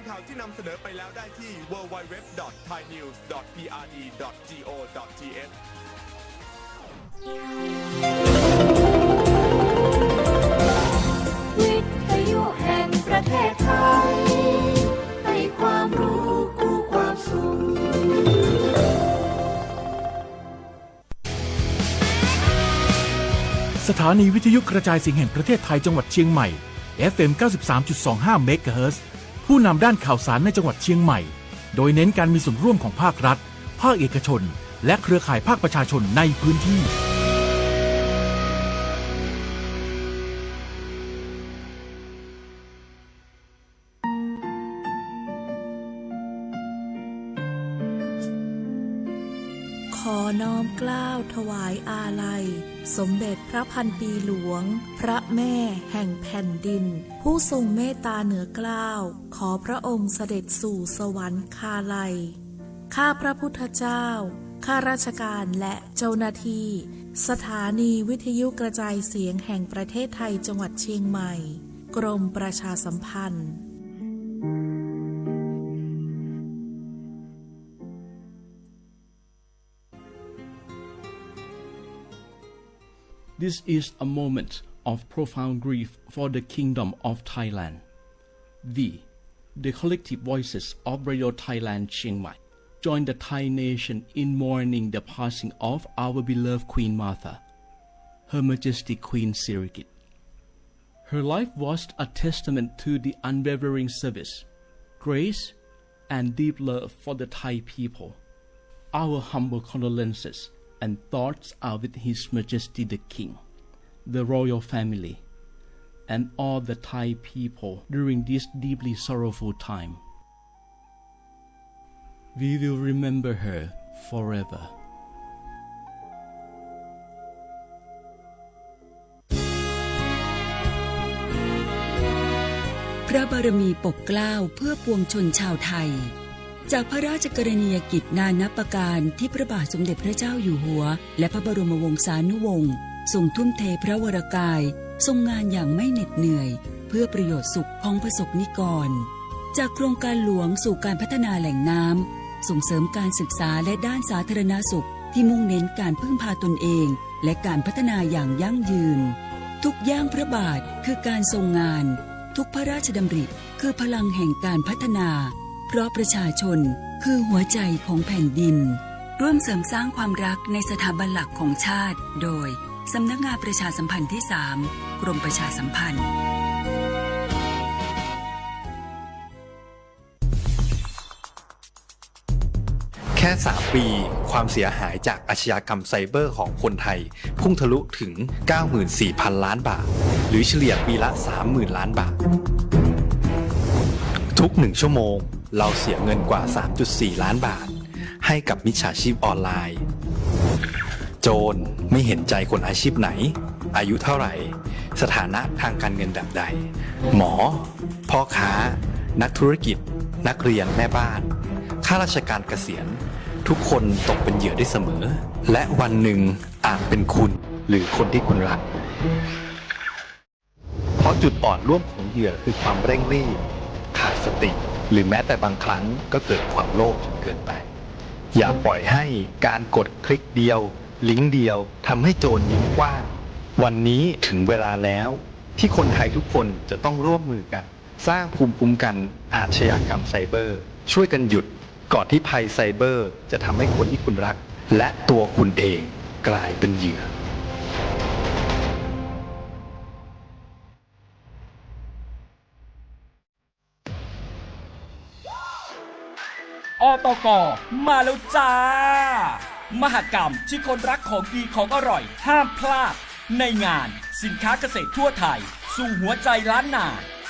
ข่าวที่นำเสนอไปแล้วได้ที่ www.thainews.prd.go.th วิทยุแห่งประเทศไทยให้ความรู้คู่ความสุขสถานีวิทยุกระจายเสียงแห่งประเทศไทยจังหวัดเชียงใหม่ FM 93.25 เมกะเฮิรตซ์ผู้นำด้านข่าวสารในจังหวัดเชียงใหม่โดยเน้นการมีส่วนร่วมของภาครัฐภาคเอกชนและเครือข่ายภาคประชาชนในพื้นที่ขอน้อมเกล้าถวายอาลัยสมเด็จพระพันปีหลวงพระแม่แห่งแผ่นดินผู้ทรงเมตตาเหนือเกล้าขอพระองค์เสด็จสู่สวรรคาลัยข้าพระพุทธเจ้าข้าราชการและเจ้าหน้าที่สถานีวิทยุกระจายเสียงแห่งประเทศไทยจังหวัดเชียงใหม่กรมประชาสัมพันธ์This is a moment of profound grief for the Kingdom of Thailand. We, the collective voices of Radio Thailand Chiang Mai, join the Thai nation in mourning the passing of our beloved Queen Martha, Her Majesty Queen Sirikit. Her life was a testament to the unwavering service, grace, and deep love for the Thai people. Our humble condolences and thoughts are with His Majesty the King, the royal family, and all the Thai people during this deeply sorrowful time. We will remember her forever. พระบารมีปกเกล้าเพื่อปวงชนชาวไทยจากพระราชกรณียกิจนานับประการที่พระบาทสมเด็จพระเจ้าอยู่หัวและพระบรมวงศานุวงศ์ทรงทุ่มเทพระวรกายทรงงานอย่างไม่เหน็ดเหนื่อยเพื่อประโยชน์สุขของประสบนิกรจากโครงการหลวงสู่การพัฒนาแหล่งน้ำส่งเสริมการศึกษาและด้านสาธารณสุขที่มุ่งเน้นการพึ่งพาตนเองและการพัฒนาอย่างยั่งยืนทุกย่างพระบาทคือการทรงงานทุกพระราชดำริคือพลังแห่งการพัฒนาเพราะประชาชนคือหัวใจของแผ่นดินร่วมเสริมสร้างความรักในสถาบันหลักของชาติโดยสำนักงานประชาสัมพันธ์ที่ 3 กรมประชาสัมพันธ์แค่ 3 ปีความเสียหายจากอาชญากรรมไซเบอร์ของคนไทยพุ่งทะลุถึง 94,000 ล้านบาทหรือเฉลี่ยปีละ 30,000 ล้านบาททุก1ชั่วโมงเราเสียเงินกว่า 3.4 ล้านบาทให้กับมิจฉาชีพออนไลน์โจรไม่เห็นใจคนอาชีพไหนอายุเท่าไหร่สถานะทางการเงินแบบใดหมอพ่อค้านักธุรกิจนักเรียนแม่บ้านข้าราชการเกษียณทุกคนตกเป็นเหยื่อได้เสมอและวันหนึ่งอาจเป็นคุณหรือคนที่คุณรักเพราะจุดอ่อนร่วมของเหยื่อคือความเร่งรีบขาดสติหรือแม้แต่บางครั้งก็เกิดความโลภจนเกินไปอย่าปล่อยให้การกดคลิกเดียวลิงก์เดียวทำให้โจรยิ้มกว้างวันนี้ถึงเวลาแล้วที่คนไทยทุกคนจะต้องร่วมมือกันสร้างภูมิคุ้มกันอาชญากรรมไซเบอร์ช่วยกันหยุดก่อนที่ภัยไซเบอร์จะทำให้คนที่คุณรักและตัวคุณเองกลายเป็นเหยื่ออตก.มาแล้วจ้ามหกรรมที่คนรักของดีของอร่อยห้ามพลาดในงานสินค้าเกษตรทั่วไทยสู่หัวใจล้านนา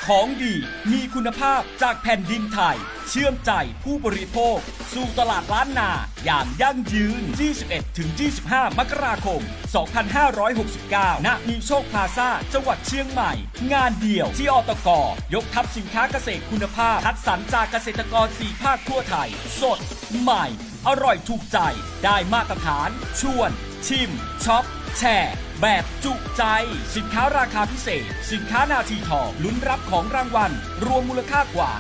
ของดีมีคุณภาพจากแผ่นดินไทยเชื่อมใจผู้บริโภคสู่ตลาดล้านนาอย่างยั่งยืน 21-25 มกราคม 2569 ณ มีโชคพลาซ่าจังหวัดเชียงใหม่งานเดี่ยวที่อตก.ยกทัพสินค้าเกษตรคุณภาพคัดสรรจากเกษตรกร 4 ภาคทั่วไทยสดใหม่อร่อยถูกใจได้มาตรฐานชวนชิมช็อป แชร์แบบจุใจสินค้าราคาพิเศษสินค้านาทีทองลุ้นรับของรางวัลรวมมูลค่ากว่า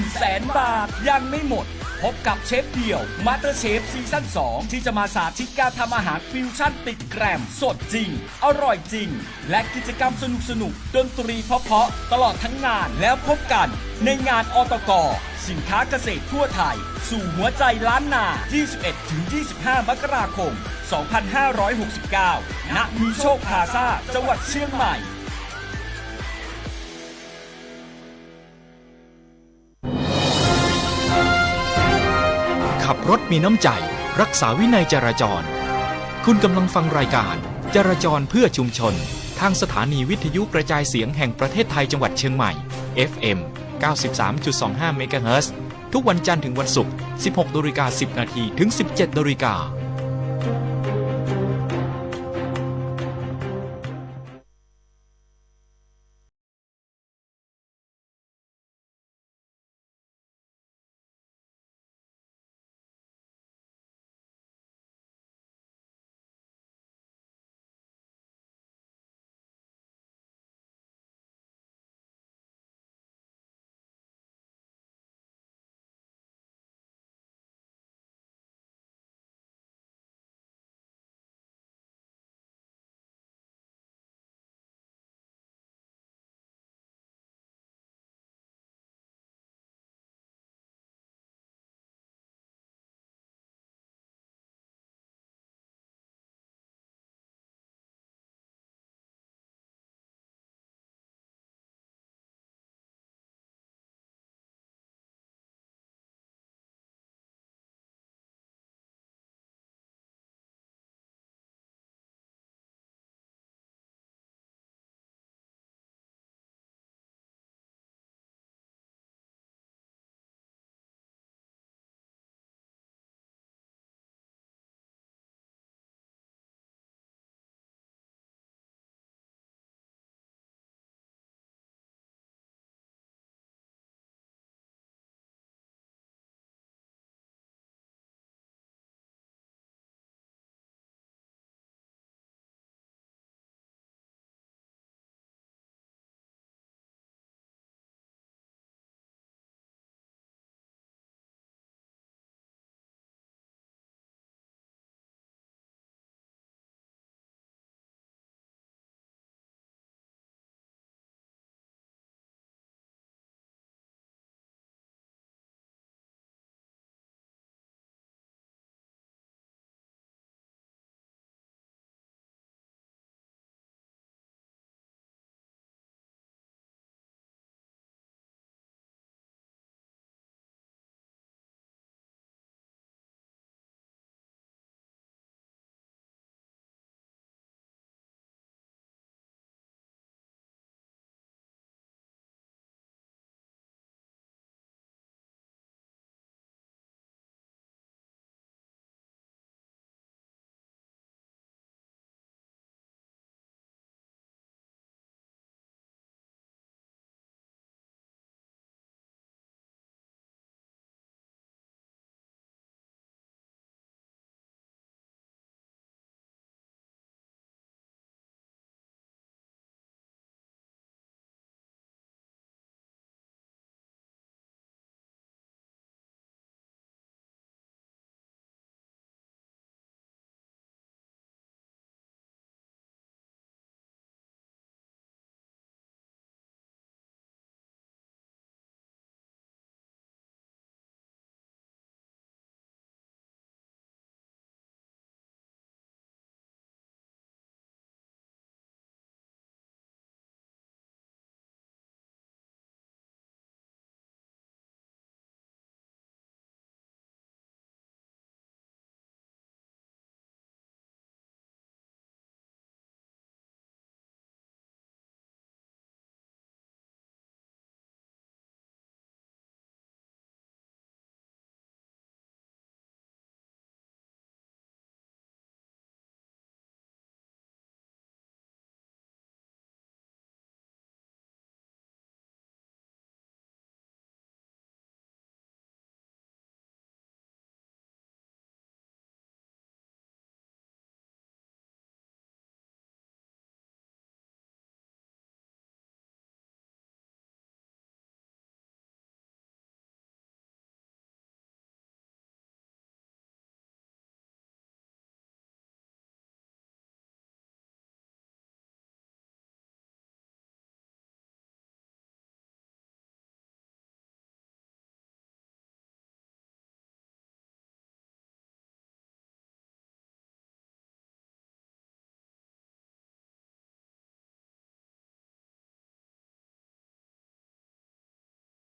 100,000 บาทยังไม่หมดพบกับเชฟเดี่ยวมาสเตอร์เชฟซีซั่น 2 ที่จะมาสาธิตการทำอาหารฟิวชั่นติดแกรมสดจริงอร่อยจริงและกิจกรรมสนุกๆดนตรีเพราะๆตลอดทั้งงานแล้วพบกันในงานอตก.สินค้าเกษตรทั่วไทยสู่หัวใจล้านนา 21-25 มกราคม 2569 ณ มีโชคพลาซ่า จังหวัดเชียงใหม่ ขับรถมีน้ำใจรักษาวินัยจราจรคุณกำลังฟังรายการจราจรเพื่อชุมชนทางสถานีวิทยุกระจายเสียงแห่งประเทศไทยจังหวัดเชียงใหม่ FM 93.25 เมกะเฮิรตซ์ทุกวันจันทร์ถึงวันศุกร์ 16:10 น. ถึง 17:00 น.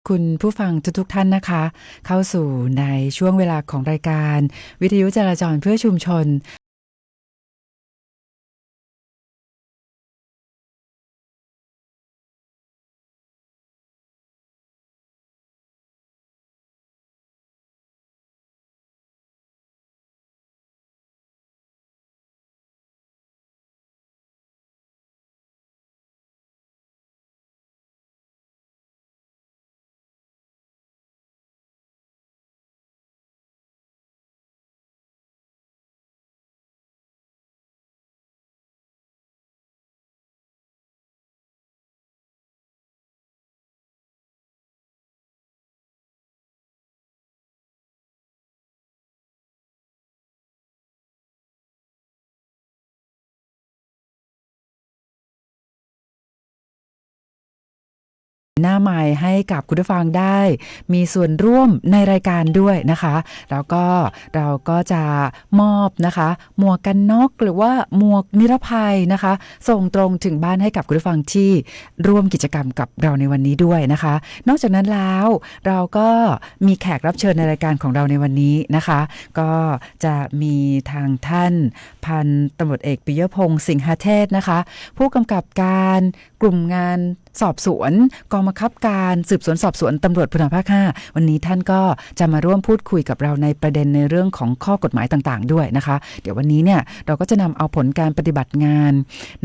คุณผู้ฟังทุกท่านนะคะเข้าสู่ในช่วงเวลาของรายการวิทยุจราจรเพื่อชุมชนหน้าใหม่ให้กับคุณผู้ฟังได้มีส่วนร่วมในรายการด้วยนะคะแล้วก็เราก็จะมอบนะคะหมวกกันน็อกหรือว่าหมวกนิรภัยนะคะส่งตรงถึงบ้านให้กับคุณผู้ฟังที่ร่วมกิจกรรมกับเราในวันนี้ด้วยนะคะนอกจากนั้นแล้วเราก็มีแขกรับเชิญในรายการของเราในวันนี้นะคะก็จะมีทางท่านพันตำรวจเอกปิยพงษ์สิงหเทศนะคะผู้กำกับการกลุ่มงานสอบสวนกองบังคับการสืบสวนสอบสวนตำรวจภูธรภาค 5วันนี้ท่านก็จะมาร่วมพูดคุยกับเราในประเด็นในเรื่องของข้อกฎหมายต่างๆด้วยนะคะเดี๋ยววันนี้เนี่ยเราก็จะนำเอาผลการปฏิบัติงาน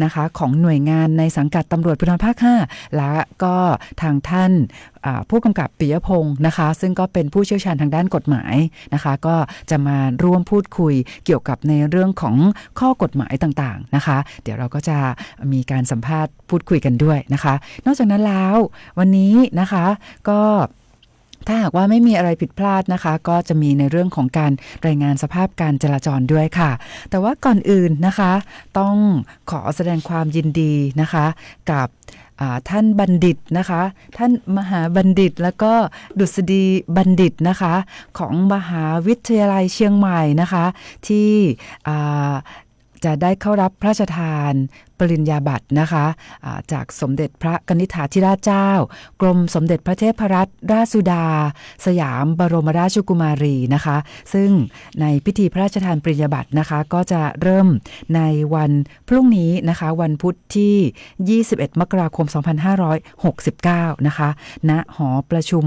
นะคะของหน่วยงานในสังกัดตำรวจภูธรภาค 5และก็ทางท่านผู้กำกับปิยพงษ์นะคะซึ่งก็เป็นผู้เชี่ยวชาญทางด้านกฎหมายนะคะก็จะมาร่วมพูดคุยเกี่ยวกับในเรื่องของข้อกฎหมายต่างๆนะคะเดี๋ยวเราก็จะมีการสัมภาษณ์พูดคุยกันด้วยนะคะนอกจากนั้นแล้ววันนี้นะคะก็ถ้าหากว่าไม่มีอะไรผิดพลาดนะคะก็จะมีในเรื่องของการรายงานสภาพการจราจรด้วยค่ะแต่ว่าก่อนอื่นนะคะต้องขอแสดงความยินดีนะคะกับท่านบัณฑิตนะคะท่านมหาบัณฑิตแล้วก็ดุษฎีบัณฑิตนะคะของมหาวิทยาลัยเชียงใหม่นะคะที่จะได้เข้ารับพระราชทานปริญญาบัตรนะคะจากสมเด็จพระกนิษฐาธิราชเจ้ากรมสมเด็จพระเทพรัตนราชสุดาสยามบรมราชกุมารีนะคะซึ่งในพิธีพระราชทานปริญญาบัตรนะคะก็จะเริ่มในวันพรุ่งนี้นะคะวันพุธที่21มกราคม2569นะคะณหอประชุม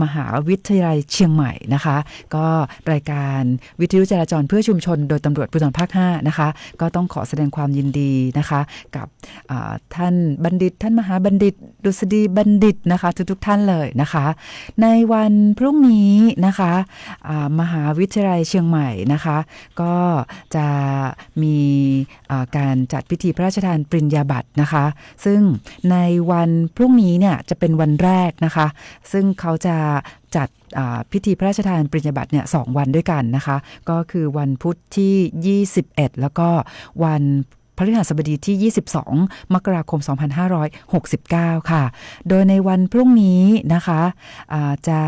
มหาวิทยาลัยเชียงใหม่นะคะก็รายการวิทยุจราจรเพื่อชุมชนโดยตำรวจภูธรภาค 5นะคะก็ต้องขอแสดงความยินดีนะคะกับท่านบัณฑิตท่านมหาบัณฑิตดุษฎีบัณฑิตนะคะทุกท่านเลยนะคะในวันพรุ่งนี้นะคะมหาวิทยาลัยเชียงใหม่นะคะก็จะมีการจัดพิธีพระราชทานปริญญาบัตรนะคะซึ่งในวันพรุ่งนี้เนี่ยจะเป็นวันแรกนะคะซึ่งเขาจะจัดพิธีพระราชทานปริญญาบัตรเนี่ย2วันด้วยกันนะคะก็คือวันพุธที่21แล้วก็วันพฤหัสบดีที่22มกราคม2569ค่ะโดยในวันพรุ่งนี้นะคะจะ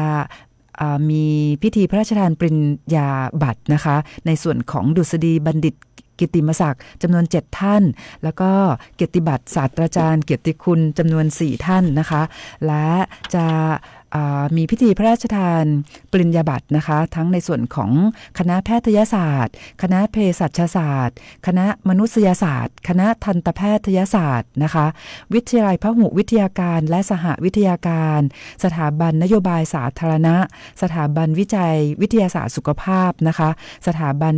มีพิธีพระราชทานปริญญาบัตรนะคะในส่วนของดุษฎีบัณฑิตกิตติมศักดิ์จำนวน7ท่านแล้วก็เกียรติบัตรศาสตราจารย์เกียรติคุณจำนวน4ท่านนะคะและจะมีพิธีพระราชทานปริญญาบัตรนะคะทั้งในส่วนของคณะแพทยศาสตร์คณะเภสัชศาสตร์คณะมนุษยศาสตร์คณะทันตแพทยศาสตร์นะคะวิทยาลัยพหุวิทยาการและสหวิทยาการสถาบันนโยบายสาธารณะสถาบันวิจัยวิทยาศาสตร์สุขภาพนะคะสถาบัน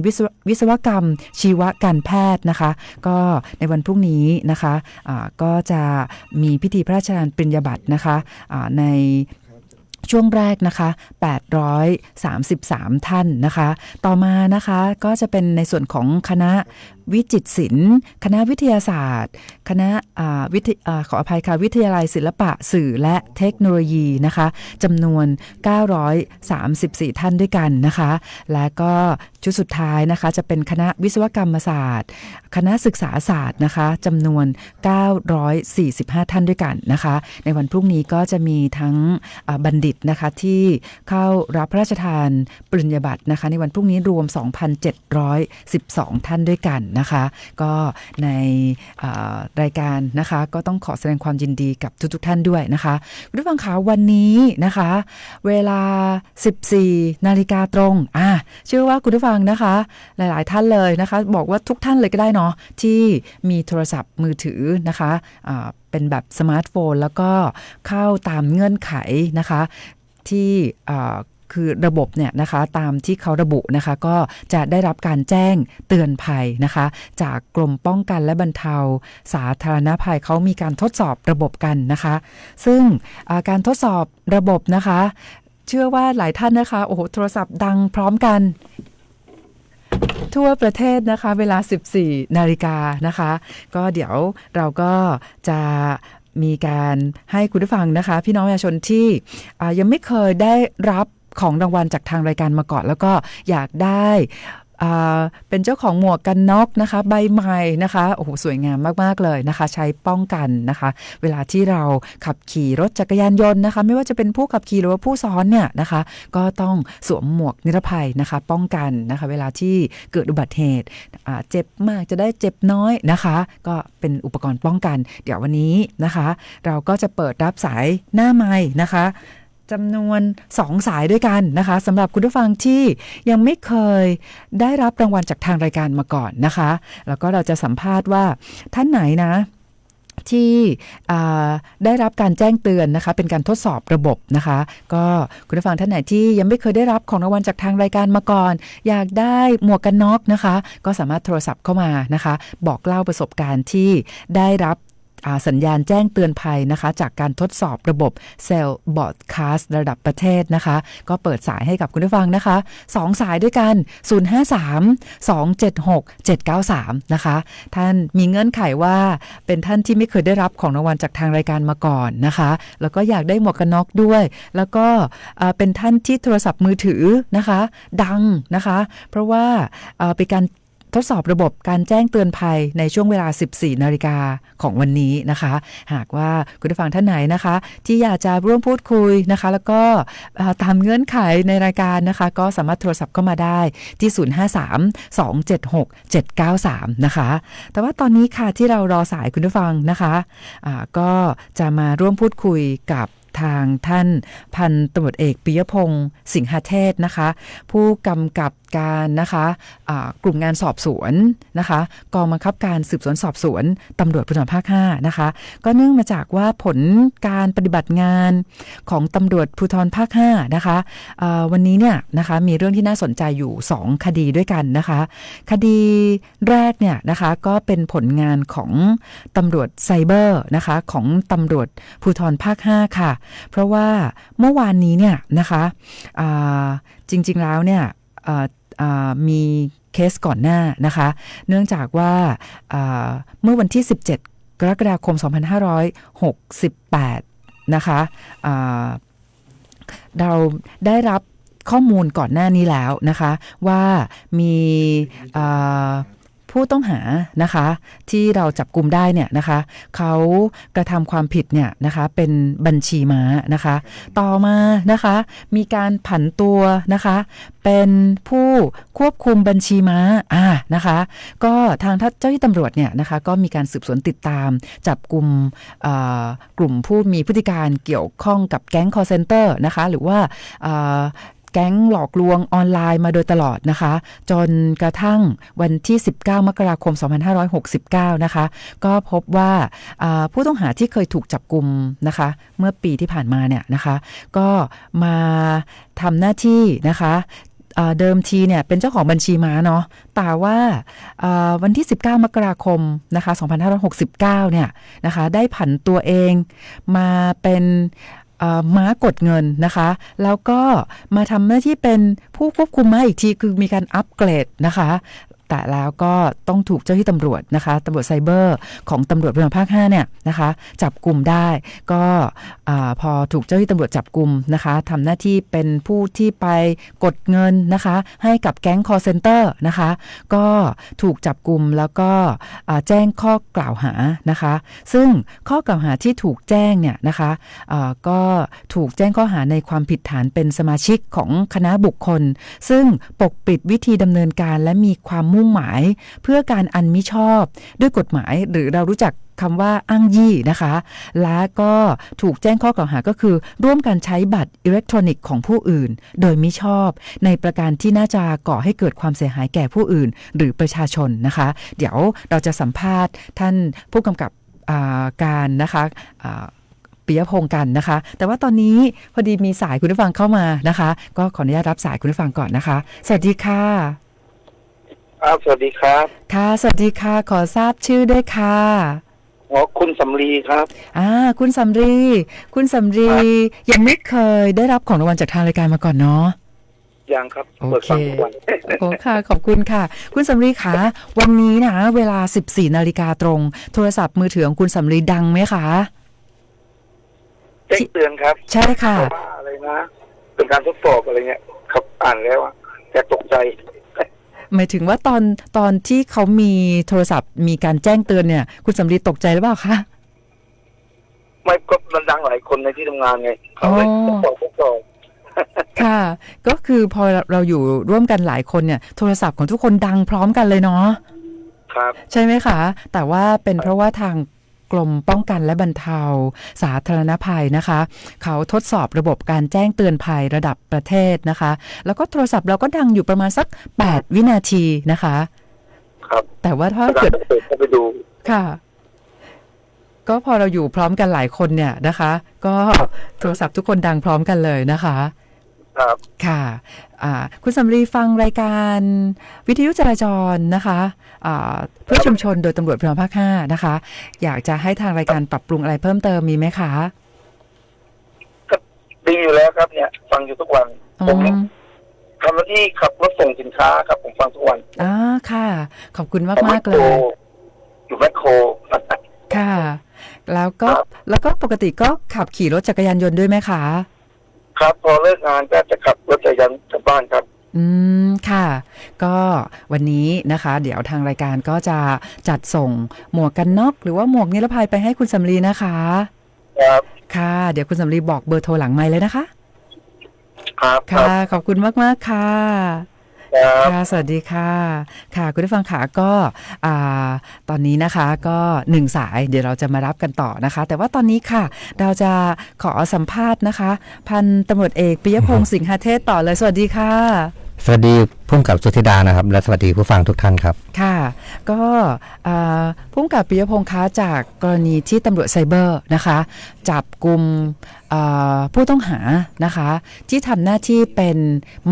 วิศวกรรมชีวการแพทย์นะคะก็ในวันพรุ่งนี้นะคะก็จะมีพิธีพระราชทานปริญญาบัตรนะคะในช่วงแรกนะคะ833ท่านนะคะต่อมานะคะก็จะเป็นในส่วนของคณะวิจิตรศิลป์คณะวิทยาศาสตร์คณะขออภัยค่ะวิทยาลัยศิลปะสื่อและเทคโนโลยีนะคะจำนวน934ท่านด้วยกันนะคะและก็ชุดสุดท้ายนะคะจะเป็นคณะวิศวกรรมศาสตร์คณะศึกษาศาสตร์นะคะจำนวน945ท่านด้วยกันนะคะในวันพรุ่งนี้ก็จะมีทั้งบัณฑิตนะคะที่เข้ารับพระราชทานปริญญาบัตรนะคะในวันพรุ่งนี้รวม 2,712 ท่านด้วยกัน นะคะก็ในรายการนะคะก็ต้องขอแสดงความยินดีกับทุกท่านด้วยนะคะคุณผู้ฟังคะวันนี้นะคะเวลา 14 นาฬิกาตรงเชื่อว่าคุณผู้ฟังนะคะหลายๆท่านเลยนะคะบอกว่าทุกท่านเลยก็ได้เนาะที่มีโทรศัพท์มือถือนะคะเป็นแบบสมาร์ทโฟนแล้วก็เข้าตามเงื่อนไขนะคะที่คือระบบเนี่ยนะคะตามที่เขาระบุนะคะก็จะได้รับการแจ้งเตือนภัยนะคะจากกรมป้องกันและบรรเทาสาธารณภัยเขามีการทดสอบระบบกันนะคะซึ่งการทดสอบระบบนะคะเชื่อว่าหลายท่านนะคะโอ้โหโทรศัพท์ดังพร้อมกันทั่วประเทศนะคะเวลา 14 นาฬิกานะคะก็เดี๋ยวเราก็จะมีการให้คุณผู้ฟังนะคะพี่น้องประชาชนที่ยังไม่เคยได้รับของรางวัลจากทางรายการมาก่อนแล้วก็อยากได้เป็นเจ้าของหมวกกันน็อกนะคะใบใหม่นะคะโอ้โหสวยงามมากๆเลยนะคะใช้ป้องกันนะคะเวลาที่เราขับขี่รถจักรยานยนต์นะคะไม่ว่าจะเป็นผู้ขับขี่หรือว่าผู้ซ้อนเนี่ยนะคะก็ต้องสวมหมวกนิรภัยนะคะป้องกันนะคะเวลาที่เกิดอุบัติเหตุเจ็บมากจะได้เจ็บน้อยนะคะก็เป็นอุปกรณ์ป้องกันเดี๋ยววันนี้นะคะเราก็จะเปิดรับสายหน้าไมค์นะคะจำนวน2สายด้วยกันนะคะสำหรับคุณผู้ฟังที่ยังไม่เคยได้รับรางวัลจากทางรายการมาก่อนนะคะแล้วก็เราจะสัมภาษณ์ว่าท่านไหนนะที่ได้รับการแจ้งเตือนนะคะเป็นการทดสอบระบบนะคะก็คุณผู้ฟังท่านไหนที่ยังไม่เคยได้รับของรางวัลจากทางรายการมาก่อนอยากได้หมวกกันน็อกนะคะก็สามารถโทรศัพท์เข้ามานะคะบอกเล่าประสบการณ์ที่ได้รับสัญญาณแจ้งเตือนภัยนะคะจากการทดสอบระบบเซลล์บอร์ดคาสต์ระดับประเทศนะคะก็เปิดสายให้กับคุณผู้ฟังนะคะ2สายด้วยกัน053-276-793นะคะท่านมีเงื่อนไขว่าเป็นท่านที่ไม่เคยได้รับของรางวัลจากทางรายการมาก่อนนะคะแล้วก็อยากได้หมวกกันน็อกด้วยแล้วก็เป็นท่านที่โทรศัพท์มือถือนะคะดังนะคะเพราะว่าเป็นการทดสอบระบบการแจ้งเตือนภัยในช่วงเวลา 14 นาฬิกาของวันนี้นะคะหากว่าคุณผู้ฟังท่านไหนนะคะที่อยากจะร่วมพูดคุยนะคะแล้วก็ตามเงื่อนไขในรายการนะคะก็สามารถโทรศัพท์เข้ามาได้ที่053-276-793นะคะแต่ว่าตอนนี้ค่ะที่เรารอสายคุณผู้ฟังนะคะก็จะมาร่วมพูดคุยกับทางท่านพันตำรวจเอกปิยพงศ์สิงหเทศนะคะผู้กำกับการนะคะกลุ่มงานสอบสวนนะคะกองบังคับการสืบสวนสอบสวนตำรวจภูธรภาค 5นะคะก็เนื่องมาจากว่าผลการปฏิบัติงานของตำรวจภูธรภาค 5นะคะวันนี้เนี่ยนะคะมีเรื่องที่น่าสนใจอยู่2คดีด้วยกันนะคะคดีแรกเนี่ยนะคะก็เป็นผลงานของตำรวจไซเบอร์นะคะของตำรวจภูธรภาค 5ค่ะเพราะว่าเมื่อวานนี้เนี่ยนะคะจริงๆแล้วเนี่ยมีเคสก่อนหน้านะคะเนื่องจากว่าเมื่อวันที่17กรกฎาคม2568นะคะเราได้รับข้อมูลก่อนหน้านี้แล้วนะคะว่ามีผู้ต้องหานะคะที่เราจับกุมได้เนี่ยนะคะเขากระทำความผิดเนี่ยนะคะเป็นบัญชีม้านะคะต่อมานะคะมีการผันตัวนะคะเป็นผู้ควบคุมบัญชีม้านะคะก็ทางเจ้าหน้าที่ตำรวจเนี่ยนะคะก็มีการสืบสวนติดตามจับกุมกลุ่มผู้มีพฤติการเกี่ยวข้องกับแก๊ง call center นะคะหรือว่าแก๊งหลอกลวงออนไลน์มาโดยตลอดนะคะจนกระทั่งวันที่19มกราคม2569นะคะก็พบว่าผู้ต้องหาที่เคยถูกจับกุมนะคะเมื่อปีที่ผ่านมาเนี่ยนะคะก็มาทำหน้าที่นะคะเดิมทีเนี่ยเป็นเจ้าของบัญชีม้าเนาะแต่ว่าวันที่19มกราคมนะคะ2569เนี่ยนะคะได้ผันตัวเองมาเป็นม้ากดเงินนะคะแล้วก็มาทำหน้าที่เป็นผู้ควบคุมม้าอีกทีคือมีการอัปเกรดนะคะแต่แล้วก็ต้องถูกเจ้าที่ตำรวจนะคะตำรวจไซเบอร์ของตำรวจภูธรภาค 5เนี่ยนะคะจับกุมได้ก็พอถูกเจ้าที่ตำรวจจับกุมนะคะทำหน้าที่เป็นผู้ที่ไปกดเงินนะคะให้กับแก๊ง call center นะคะก็ถูกจับกุมแล้วก็แจ้งข้อกล่าวหานะคะซึ่งข้อกล่าวหาที่ถูกแจ้งเนี่ยนะคะก็ถูกแจ้งข้อหาในความผิดฐานเป็นสมาชิกของคณะบุคคลซึ่งปกปิดวิธีดำเนินการและมีความ มุ่งหมายเพื่อการอันมิชอบด้วยกฎหมายหรือเรารู้จักคำว่าอ้างยี่นะคะและก็ถูกแจ้งข้อกล่าวหาก็คือร่วมกันใช้บัตรอิเล็กทรอนิกส์ของผู้อื่นโดยมิชอบในประการที่น่าจะก่อให้เกิดความเสียหายแก่ผู้อื่นหรือประชาชนนะคะเดี๋ยวเราจะสัมภาษณ์ท่านผู้กำกับการนะคะปิยพงศ์กันนะคะแต่ว่าตอนนี้พอดีมีสายคุณผู้ฟังเข้ามานะคะก็ขออนุญาตรับสายคุณผู้ฟังก่อนนะคะสวัสดีค่ะครับสวัสดีครับค่ะสวัสดีค่ะขอทราบชื่อด้วยค่ะคุณสำลีครับคุณสำลียังไม่เคยได้รับของรางวัลจากทางรายการมาก่อนเนาะยังครับโอเคโอ้ค่ะขอบคุณค่ะคุณสำลีคะวันนี้นะเวลา 14 นาฬิกาตรงโทรศัพท์มือถือของคุณสำลีดังไหมคะแจ้งเตือนครับใช่ค่ะอะไรนะเป็นการทดสอบอะไรเงี้ยครับอ่านแล้วแต่ตกใจหมายถึงว่าตอนที่เขามีโทรศัพท์มีการแจ้งเตือนเนี่ยคุณสำลีตกใจหรือเปล่าคะไม่ก็มันดังหลายคนในที่ทำงานไงเขาเลยทดสอบค่ะก็คือพอเราอยู่ร่วมกันหลายคนเนี่ยโทรศัพท์ของทุกคนดังพร้อมกันเลยเนาะครับใช่ไหมคะแต่ว่าเป็นเพราะว่าทางกรมป้องกันและบรรเทาสาธารณภัยนะคะเขาทดสอบระบบการแจ้งเตือนภัยระดับประเทศนะคะแล้วก็โทรศัพท์เราก็ดังอยู่ประมาณสัก8วินาทีนะคะครับแต่ว่าถ้าเกิดไปดูค่ะก็พอเราอยู่พร้อมกันหลายคนเนี่ยนะคะก็โทรศัพท์ทุกคนดังพร้อมกันเลยนะคะครับค่ะคุณสำลีฟังรายการวิทยุจราจรนะคะเพื่อชุมชนโดยตำรวจภูธรภาค 5นะคะอยากจะให้ทางรายการปรับปรุงอะไรเพิ่มเติมมีไหมคะก็ดีอยู่แล้วครับเนี่ยฟังอยู่ทุกวันผมทำหน้าที่ขับรถส่งสินค้าครับผมฟังทุกวันค่ะขอบคุณมากเลยอยู่แมคโครค่ะแล้วก็ปกติก็ขับขี่รถจักรยานยนต์ด้วยไหมคะครับพอเลิกงานก็จะขับรถจักรยานกลับบ้านครับค่ะก็วันนี้นะคะเดี๋ยวทางรายการก็จะจัดส่งหมวกกันน็อกหรือว่าหมวกนิรภัยไปให้คุณสำลีนะคะครับค่ะเดี๋ยวคุณสำลีบอกเบอร์โทรหลังไมค์เลยนะคะครับค่ะขอบคุณมากๆค่ะค่ะสวัสดีค่ะค่ะคุณผู้ฟังค่ะก็ตอนนี้นะคะก็1สายเดี๋ยวเราจะมารับกันต่อนะคะแต่ว่าตอนนี้ค่ะเราจะขอสัมภาษณ์นะคะพันตำรวจเอกปิยพงศ์สิงหเทศต่อเลยสวัสดีค่ะสวัสดีผู้กำกับสุธิดานะครับและสวัสดีผู้ฟังทุกท่านครับค่ะก็ผู้กำกับปิยพงศ์คะจากกรณีที่ตำรวจไซเบอร์นะคะจับกุมผู้ต้องหานะคะที่ทำหน้าที่เป็น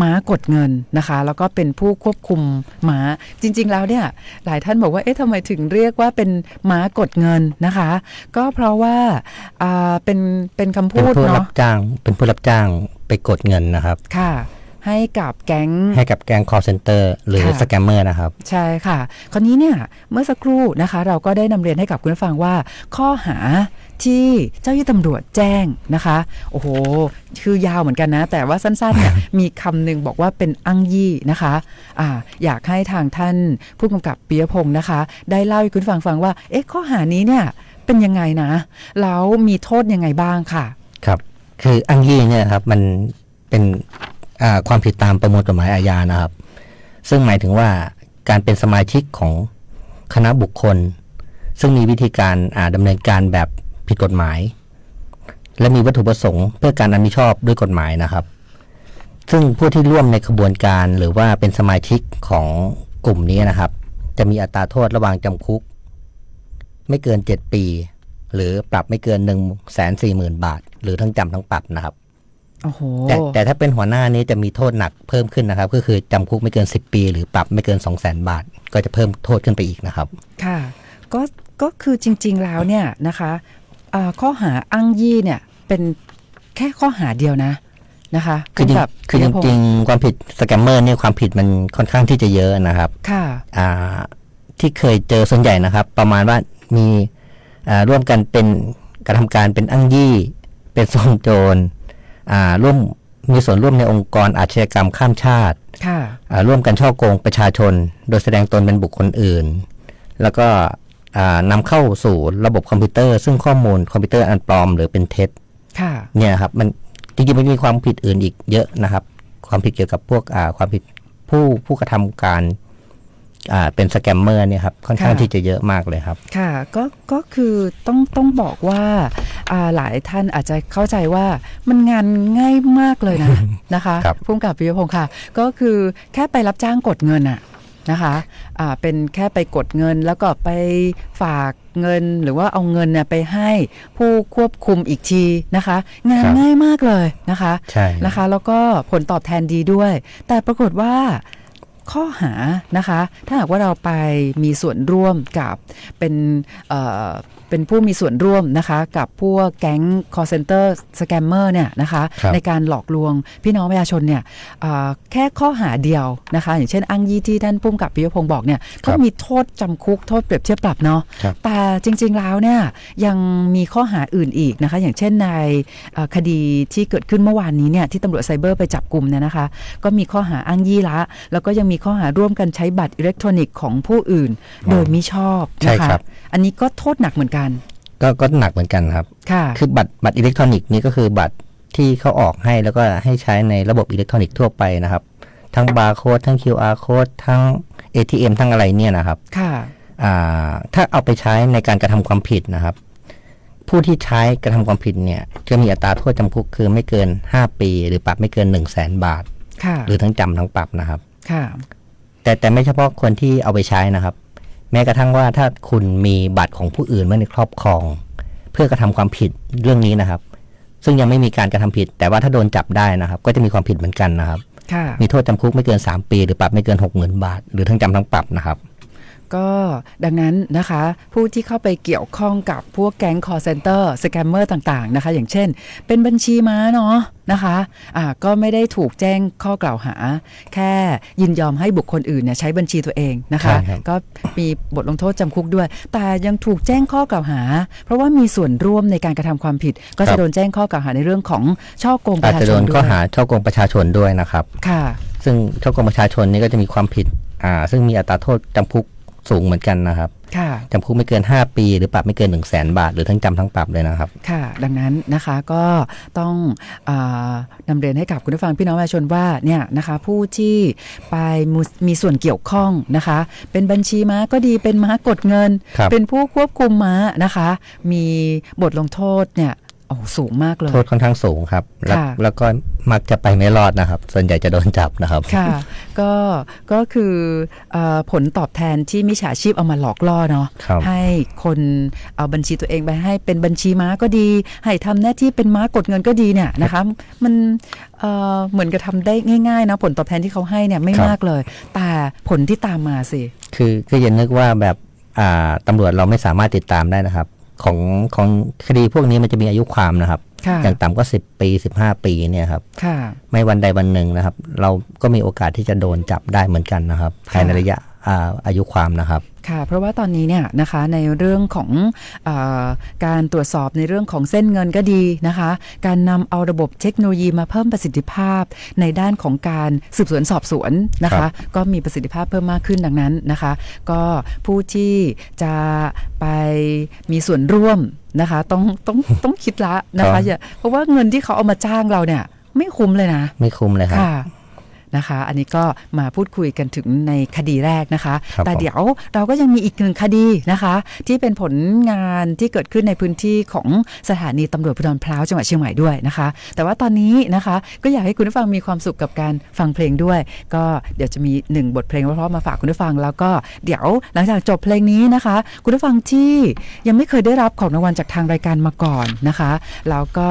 ม้ากดเงินนะคะแล้วก็เป็นผู้ควบคุมม้าจริงๆแล้วเนี่ยหลายท่านบอกว่าเอ๊ะทำไมถึงเรียกว่าเป็นม้ากดเงินนะคะก็เพราะว่าเป็นคำพูดเนาะเป็นผู้รับจ้างไปกดเงินนะครับค่ะให้กับแก๊งcall center หรือสแกมเมอร์นะครับใช่ค่ะคราวนี้เนี่ยเมื่อสักครู่นะคะเราก็ได้นำเรียนให้กับคุณผู้ฟังว่าข้อหาที่เจ้าหน้าที่ตำรวจแจ้งนะคะโอ้โหคือยาวเหมือนกันนะแต่ว่าสั้นๆเนี่ย มีคำหนึ่งบอกว่าเป็นอ้างยี่นะคะอยากให้ทางท่านผู้กำกับปิยพงศ์นะคะได้เล่าให้คุณผู้ฟังฟังว่าเอ๊ะข้อหานี้เนี่ยเป็นยังไงนะแล้วมีโทษยังไงบ้างค่ะครับคืออ้างยี่เนี่ยครับมันเป็นความผิดตามประมวลกฎหมายอาญานะครับซึ่งหมายถึงว่าการเป็นสมาชิกของคณะบุคคลซึ่งมีวิธีการดำเนินการแบบผิดกฎหมายและมีวัตถุประสงค์เพื่อการอันมิชอบด้วยกฎหมายนะครับซึ่งผู้ที่ร่วมในขบวนการหรือว่าเป็นสมาชิกของกลุ่มนี้นะครับจะมีอัตราโทษระหว่างจำคุกไม่เกิน7ปีหรือปรับไม่เกิน 140,000 บาทหรือทั้งจำทั้งปรับนะครับแต่ถ้าเป็นหัวหน้านี้จะมีโทษหนักเพิ่มขึ้นนะครับก็คือจำคุกไม่เกิน10ปีหรือปรับไม่เกิน 200,000 บาทก็จะเพิ่มโทษขึ้นไปอีกนะครับค่ะก็คือจริงๆแล้วเนี่ยนะคะข้อหาอ้างยี่เนี่ยเป็นแค่ข้อหาเดียวนะคะคือจริงๆความผิดสแกมเมอร์เนี่ยความผิดมันค่อนข้างที่จะเยอะนะครับค่ะที่เคยเจอส่วนใหญ่นะครับประมาณว่ามีร่วมกันเป็นกระทำการเป็นอ้างยี่เป็นซ่องโจรร่วมมีส่วนร่วมในองค์กรอาชญากรรมข้ามชาติร่วมกันฉ้อโกงประชาชนโดยแสดงตนเป็นบุคคลอื่นแล้วก็นำเข้าสู่ระบบคอมพิวเตอร์ซึ่งข้อมูลคอมพิวเตอร์อันปลอมหรือเป็นเท็จเนี่ยครับมันจริงๆมันมีความผิดอื่นอีกเยอะนะครับความผิดเกี่ยวกับพวกความผิดผู้กระทำการ เป็นสแกมเมอร์เนี่ยครับค่อนข้างที่จะเยอะมากเลยครับค่ะก็คือต้องบอกว่าหลายท่านอาจจะเข้าใจว่ามันงานง่ายมากเลยนะ นะคะผู้กำกับปิยพงศ์ค่ะก็คือแค่ไปรับจ้างกดเงินอะนะคะเป็นแค่ไปกดเงินแล้วก็ไปฝากเงินหรือว่าเอาเงินเนี่ยไปให้ผู้ควบคุมอีกทีนะคะงานง่ายมากเลยนะคะใช่นะคะแล้วก็ผลตอบแทนดีด้วยแต่ปรากฏว่าข้อหานะคะถ้าหากว่าเราไปมีส่วนร่วมกับเป็นผู้มีส่วนร่วมนะคะกับพวกแก๊ง call center scammer เนี่ยนะคะในการหลอกลวงพี่น้องประชาชนเนี่ยแค่ข้อหาเดียวนะคะอย่างเช่นอ้างยี่ที่ท่านผู้กำกับปิยพงศ์บอกเนี่ยก็มีโทษจำคุกโทษเปรียบเทียบปรับเนาะแต่จริงๆแล้วเนี่ยยังมีข้อหาอื่นอีกนะคะอย่างเช่นในคดีที่เกิดขึ้นเมื่อวานนี้เนี่ยที่ตำรวจไซเบอร์ไปจับกุมเนี่ยนะคะก็มีข้อหาอ้างยี่ละแล้วก็ยังมีข้อหาร่วมกันใช้บัตรอิเล็กทรอนิกส์ของผู้อื่นโดยมิชอบนะคะอันนี้ก็โทษหนักเหมือนกันก็หนักเหมือนกันครับคือบัตรอิเล็กทรอนิกส์นี่ก็คือบัตรที่เขาออกให้แล้วก็ให้ใช้ในระบบอิเล็กทรอนิกส์ทั่วไปนะครับทั้งบาร์โค้ดทั้ง QR โค้ดทั้ง ATM ทั้งอะไรเนี่ยนะครับถ้าเอาไปใช้ในการกระทำความผิดนะครับผู้ที่ใช้กระทำความผิดเนี่ยจะมีอัตราโทษจำคุกคือไม่เกิน5ปีหรือปรับไม่เกิน 100,000 บาทหรือทั้งจำทั้งปรับนะครับแต่ไม่เฉพาะคนที่เอาไปใช้นะครับแม้กระทั่งว่าถ้าคุณมีบัตรของผู้อื่นไว้ในครอบครองเพื่อกระทำความผิดเรื่องนี้นะครับซึ่งยังไม่มีการกระทำผิดแต่ว่าถ้าโดนจับได้นะครับก็จะมีความผิดเหมือนกันนะครับมีโทษจำคุกไม่เกิน3ปีหรือปรับไม่เกิน 60,000 บาทหรือทั้งจำทั้งปรับนะครับก็ดังนั้นนะคะผู้ที่เข้าไปเกี่ยวข้องกับพวกแก๊ง call center scammer ต่างๆนะคะอย่างเช่นเป็นบัญชีม้าเนาะนะคะก็ไม่ได้ถูกแจ้งข้อกล่าวหาแค่ยินยอมให้บุคคลอื่นเนี่ยใช้บัญชีตัวเองนะคะก็มีบทลงโทษจำคุกด้วยแต่ยังถูกแจ้งข้อกล่าวหาเพราะว่ามีส่วนร่วมในการกระทำความผิดก็จะโดนแจ้งข้อกล่าวหาในเรื่องของฉ้อโกงประชาชนด้วยอาจจะโดนข้อหาฉ้อโกงประชาชนด้วยนะครับค่ะซึ่งฉ้อโกงประชาชนนี่ก็จะมีความผิดซึ่งมีอัตราโทษจำคุกสูงเหมือนกันนะครับจำคุกไม่เกิน5ปีหรือปรับไม่เกิน 100,000 บาทหรือทั้งจำทั้งปรับเลยนะครับค่ะดังนั้นนะคะก็ต้องนำเรียนให้กับคุณผู้ฟังพี่น้องประชาชนว่าเนี่ยนะคะผู้ที่ไปมีส่วนเกี่ยวข้องนะคะเป็นบัญชีม้าก็ดีเป็นม้ากดเงินเป็นผู้ควบคุมม้านะคะมีบทลงโทษเนี่ยสูงมากเลยโทษค่อนข้างสูงครับแล้วก็มักจะไปไม่รอดนะครับส่วนใหญ่จะโดนจับนะครับค่ะก็คือผลตอบแทนที่มิจฉาชีพเอามาหลอกล่อเนาะให้คนเอาบัญชีตัวเองไปให้เป็นบัญชีม้าก็ดีให้ทำหน้าที่เป็นม้ากดเงินก็ดีเนี่ยนะคะมันเหมือนกับทำได้ง่ายๆนะผลตอบแทนที่เขาให้เนี่ยไม่มากเลยแต่ผลที่ตามมาสิคืออย่านึกว่าแบบตำรวจเราไม่สามารถติดตามได้นะครับของคดีพวกนี้มันจะมีอายุความนะครับอย่างต่ำก็10 ปี15 ปีเนี่ยครับไม่วันใดวันหนึ่งนะครับเราก็มีโอกาสที่จะโดนจับได้เหมือนกันนะครับภายในระยะอายุความนะครับค่ะเพราะว่าตอนนี้เนี่ยนะคะในเรื่องของการตรวจสอบในเรื่องของเส้นเงินก็ดีนะคะการนำเอาระบบเทคโนโลยีมาเพิ่มประสิทธิภาพในด้านของการสืบสวนสอบสวนนะคะก็มีประสิทธิภาพเพิ่มมากขึ้นดังนั้นนะคะก็ผู้ที่จะไปมีส่วนร่วมนะคะต้องคิดละนะคะเพราะว่าเงินที่เขาเอามาจ้างเราเนี่ยไม่คุ้มเลยนะไม่คุ้มเลยครับนะคะอันนี้ก็มาพูดคุยกันถึงในคดีแรกนะคะแต่เดี๋ยวเราก็ยังมีอีกหนึ่งคดีนะคะที่เป็นผลงานที่เกิดขึ้นในพื้นที่ของสถานีตำรวจภูธรพร้าวจังหวัดเชียงใหม่ด้วยนะคะแต่ว่าตอนนี้นะคะก็อยากให้คุณผู้ฟังมีความสุขกับการฟังเพลงด้วยก็เดี๋ยวจะมี1บทเพลงเพราะๆมาฝากคุณผู้ฟังแล้วก็เดี๋ยวหลังจากจบเพลงนี้นะคะคุณผู้ฟังที่ยังไม่เคยได้รับของรางวัลจากทางรายการมาก่อนนะคะแล้วก็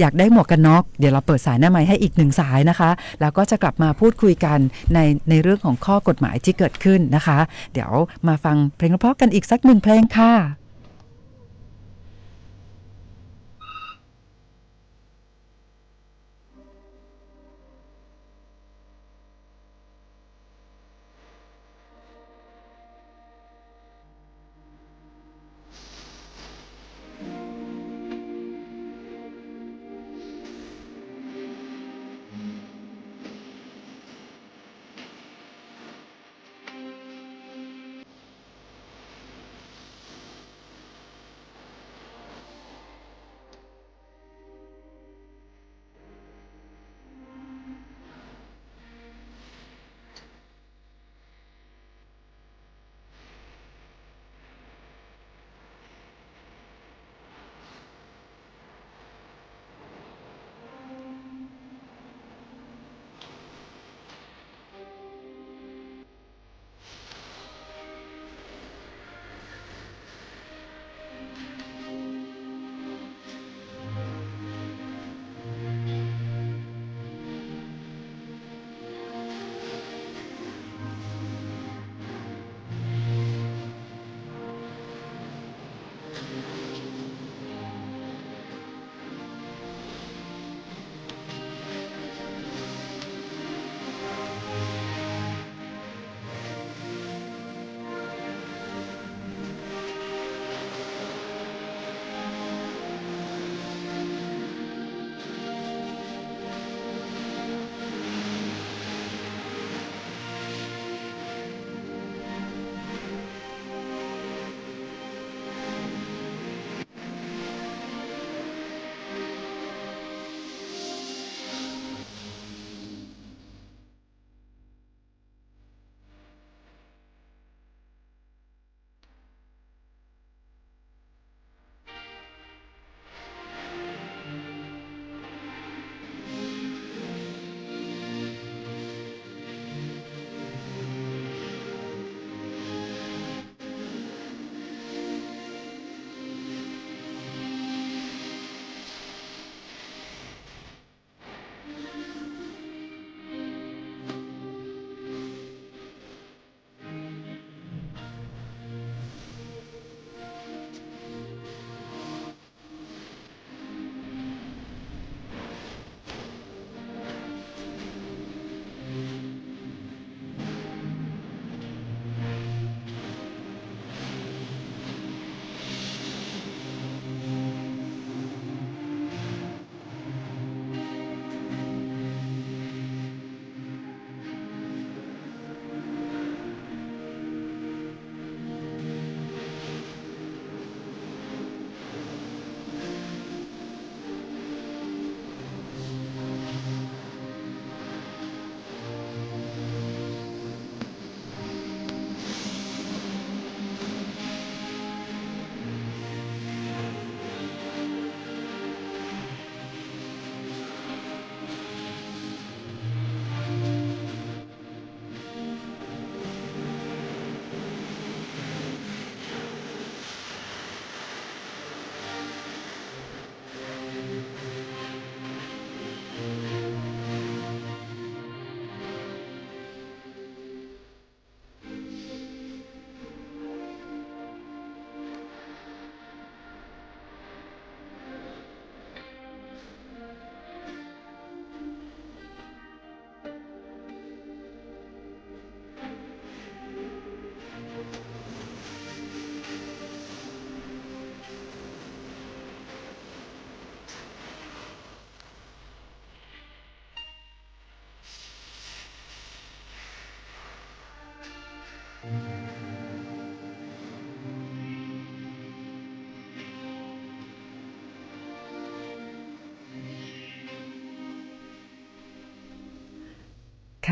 อยากได้หมวกกันน็อกเดี๋ยวเราเปิดสายหน้าไมค์ให้อีก1สายนะคะแล้วก็จะกลับมาพูดคุยกันในเรื่องของข้อกฎหมายที่เกิดขึ้นนะคะเดี๋ยวมาฟังเพลงเพราะๆกันอีกสัก1เพลงค่ะ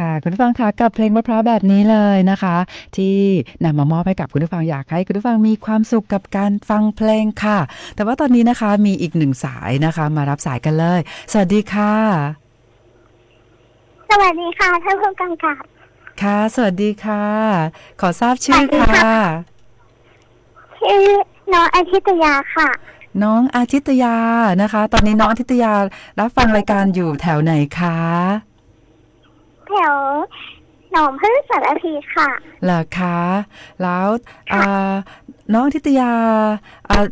ค่ะคุณผู้ฟังคะกับเพลงเพราะๆแบบนี้เลยนะคะ ที่นำมามอบให้กับคุณผู้ฟังอยากให้คุณผู้ฟังมีความสุขกับการฟังเพลงค่ะแต่ว่าตอนนี้นะคะมีอีกหนึ่งสายนะคะมารับสายกันเลยสวัสดีค่ะสวัสดีค่ะท่านผู้กำกับค่ะสวัสดีค่ะขอทราบชื่อค่ะชื่อน้องอาทิตยาค่ะน้องอาทิตยานะคะตอนนี้น้องอาทิตยารับฟังรายการอยู่แถวไหนคะแถวหนองพึ่งสารพีค่ะเหรอคะแล้วน้องอาทิตยา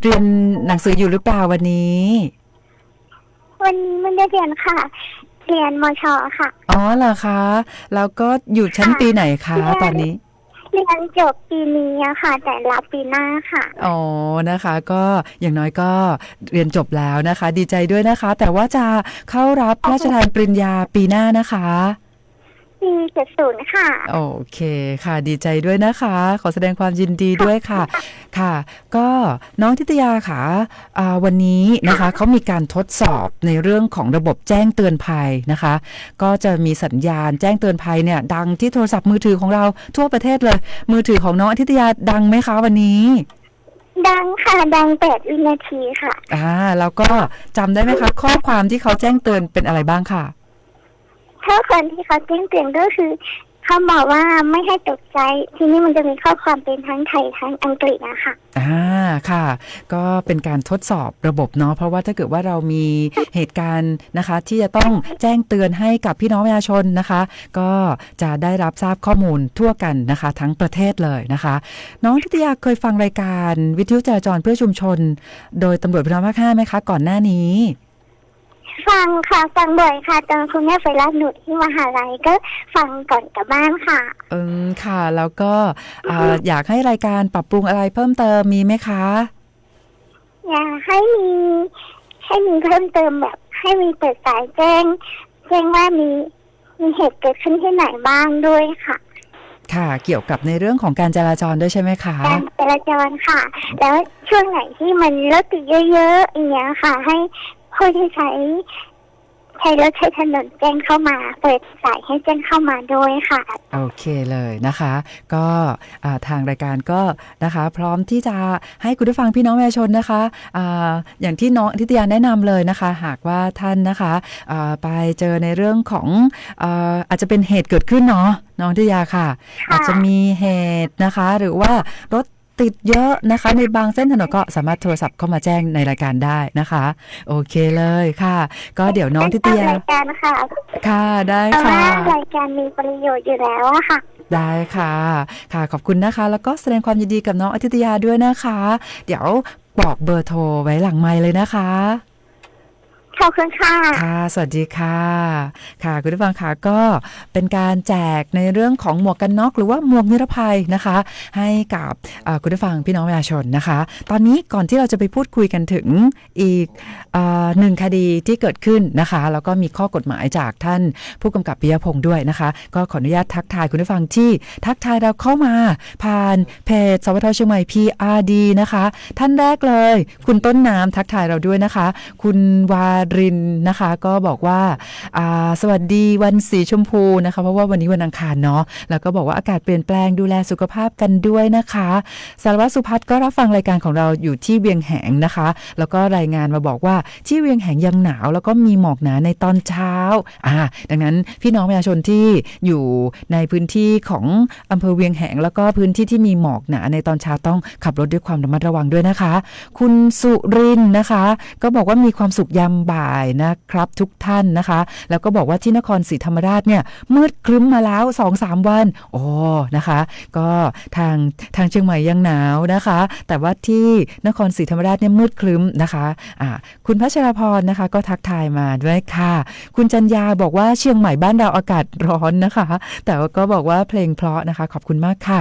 เรียนหนังสืออยู่หรือเปล่าวันนี้ไม่ได้เรียนค่ะเรียนมช.ค่ะอ๋อเหรอคะแล้วก็อยู่ชั้นปีไหนคะตอนนี้เรียนจบปีนี้ค่ะแต่รับปีหน้าค่ะอ๋อนะคะก็อย่างน้อยก็เรียนจบแล้วนะคะดีใจด้วยนะคะแต่ว่าจะเข้ารับพระราชทานปริญญาปีหน้านะคะปี70ค่ะโอเคค่ะดีใจด้วยนะคะขอแสดงความยินดีด้วยค่ะค่ะก็น้องทิตยาค่ะวันนี้นะคะเขามีการทดสอบในเรื่องของระบบแจ้งเตือนภัยนะคะก็จะมีสัญญาณแจ้งเตือนภัยเนี่ยดังที่โทรศัพท์มือถือของเราทั่วประเทศเลยมือถือของน้องทิตยาดังไหมคะวันนี้ดังค่ะดัง8 วินาทีค่ะแล้วก็จำได้ไหมคะข้อความที่เขาแจ้งเตือนเป็นอะไรบ้างค่ะถ้าคนที่เขาแจ้งเตือนก็คือเขาบอกว่าไม่ให้ตกใจทีนี้มันจะมีข้อความเป็นทั้งไทยทั้งอังกฤษนะคะค่ะก็เป็นการทดสอบระบบเนาะเพราะว่าถ้าเกิดว่าเรามีเหตุการณ์นะคะที่จะต้องแจ้งเตือนให้กับพี่น้องประชาชนนะคะก็จะได้รับทราบข้อมูลทั่วกันนะคะทั้งประเทศเลยนะคะน้องทิตยาเคยฟังรายการวิทยุจราจรเพื่อชุมชนโดยตำรวจภูธรภาค 5ไหมคะก่อนหน้านี้ฟังค่ะฟังบ่อยค่ะตอนคุณแม่ไปรับหนูที่มหาลัยก็ฟังก่อนกลับบ้านค่ะค่ะแล้วก็อยากให้รายการปรับปรุงอะไรเพิ่มเติมมีไหมคะอยากให้มีเพิ่มเติมแบบให้มีเปิดสายแจ้งว่ามีเหตุเกิดขึ้นที่ไหนบ้างด้วยค่ะค่ะเกี่ยวกับในเรื่องของการจราจรด้วยใช่ไหมคะการจราจรค่ะแล้วช่วงไหนที่มันรถติดเยอะๆอย่างเงี้ยค่ะให้ผู้ที่ใช้รถใช้ถนนแจ้งเข้ามาเปิดสายให้แจ้งเข้ามาด้วยค่ะโอเคเลยนะคะก็ทางรายการก็นะคะพร้อมที่จะให้คุณผู้ฟังพี่น้องประชาชนนะคะอย่างที่น้องทิตยาแนะนำเลยนะคะหากว่าท่านนะคะไปเจอในเรื่องของอาจจะเป็นเหตุเกิดขึ้นเนาะน้องทิตยาค่ะอาจจะมีเหตุนะคะหรือว่ารถติดเยอะนะคะในบางเส้นถนนก็สามารถโทรศัพท์เข้ามาแจ้งในรายการได้นะคะโอเคเลยค่ะก็เดี๋ยวน้องทิตยารายการค่ะได้ค่ะรายการมีประโยชน์อยู่แล้วค่ะได้ค่ะขอบคุณนะคะแล้วก็แสดงความยินดีกับน้องอาทิตยาด้วยนะคะเดี๋ยวบอกเบอร์โทรไว้หลังไมค์เลยนะคะขอบคุณค่ะสวัสดีค่ะคุณผู้ฟังค่ะก็เป็นการแจกในเรื่องของหมวกกันน็อกหรือว่าหมวกนิรภัยนะคะให้กับคุณผู้ฟังพี่น้องประชาชนนะคะตอนนี้ก่อนที่เราจะไปพูดคุยกันถึงอีกหนึ่งคดีที่เกิดขึ้นนะคะแล้วก็มีข้อกฎหมายจากท่านผู้กำกับปิยพงษ์ด้วยนะคะก็ขออนุญาตทักทายคุณผู้ฟังที่ทักทายเราเข้ามาผ่านเพจสวทเชียงใหม่ PRD นะคะท่านแรกเลยคุณต้นน้ำทักทายเราด้วยนะคะคุณวารินนะคะก็บอกว่าสวัสดีวันสีชมพูนะคะเพราะว่าวันนี้วันอังคารเนาะแล้วก็บอกว่าอากาศเปลี่ยนแปลงดูแลสุขภาพกันด้วยนะคะสารวัตรสุพัฒน์ก็รับฟังรายการของเราอยู่ที่เวียงแหงนะคะแล้วก็รายงานมาบอกว่าที่เวียงแหงยังหนาวแล้วก็มีหมอกหนาในตอนเช้าดังนั้นพี่น้องประชาชนที่อยู่ในพื้นที่ของอำเภอเวียงแหงแล้วก็พื้นที่ที่มีหมอกหนาในตอนเช้าต้องขับรถด้วยความระมัดระวังด้วยนะคะคุณสุรินทร์นะคะก็บอกว่ามีความสุขยามบ่ายนะครับทุกท่านนะคะแล้วก็บอกว่าที่นครศรีธรรมราชเนี่ยมืดครึ้มมาแล้ว 2-3 วันนะคะก็ทางเชียงใหม่ยังหนาวนะคะแต่ว่าที่นครศรีธรรมราชเนี่ยมืดครึ้มนะคะคุณพัชรพรนะคะก็ทักทายมาด้วยค่ะคุณจันยาบอกว่าเชียงใหม่บ้านเราอากาศร้อนนะคะแต่ว่าก็บอกว่าเพลงเพราะนะคะขอบคุณมากค่ะ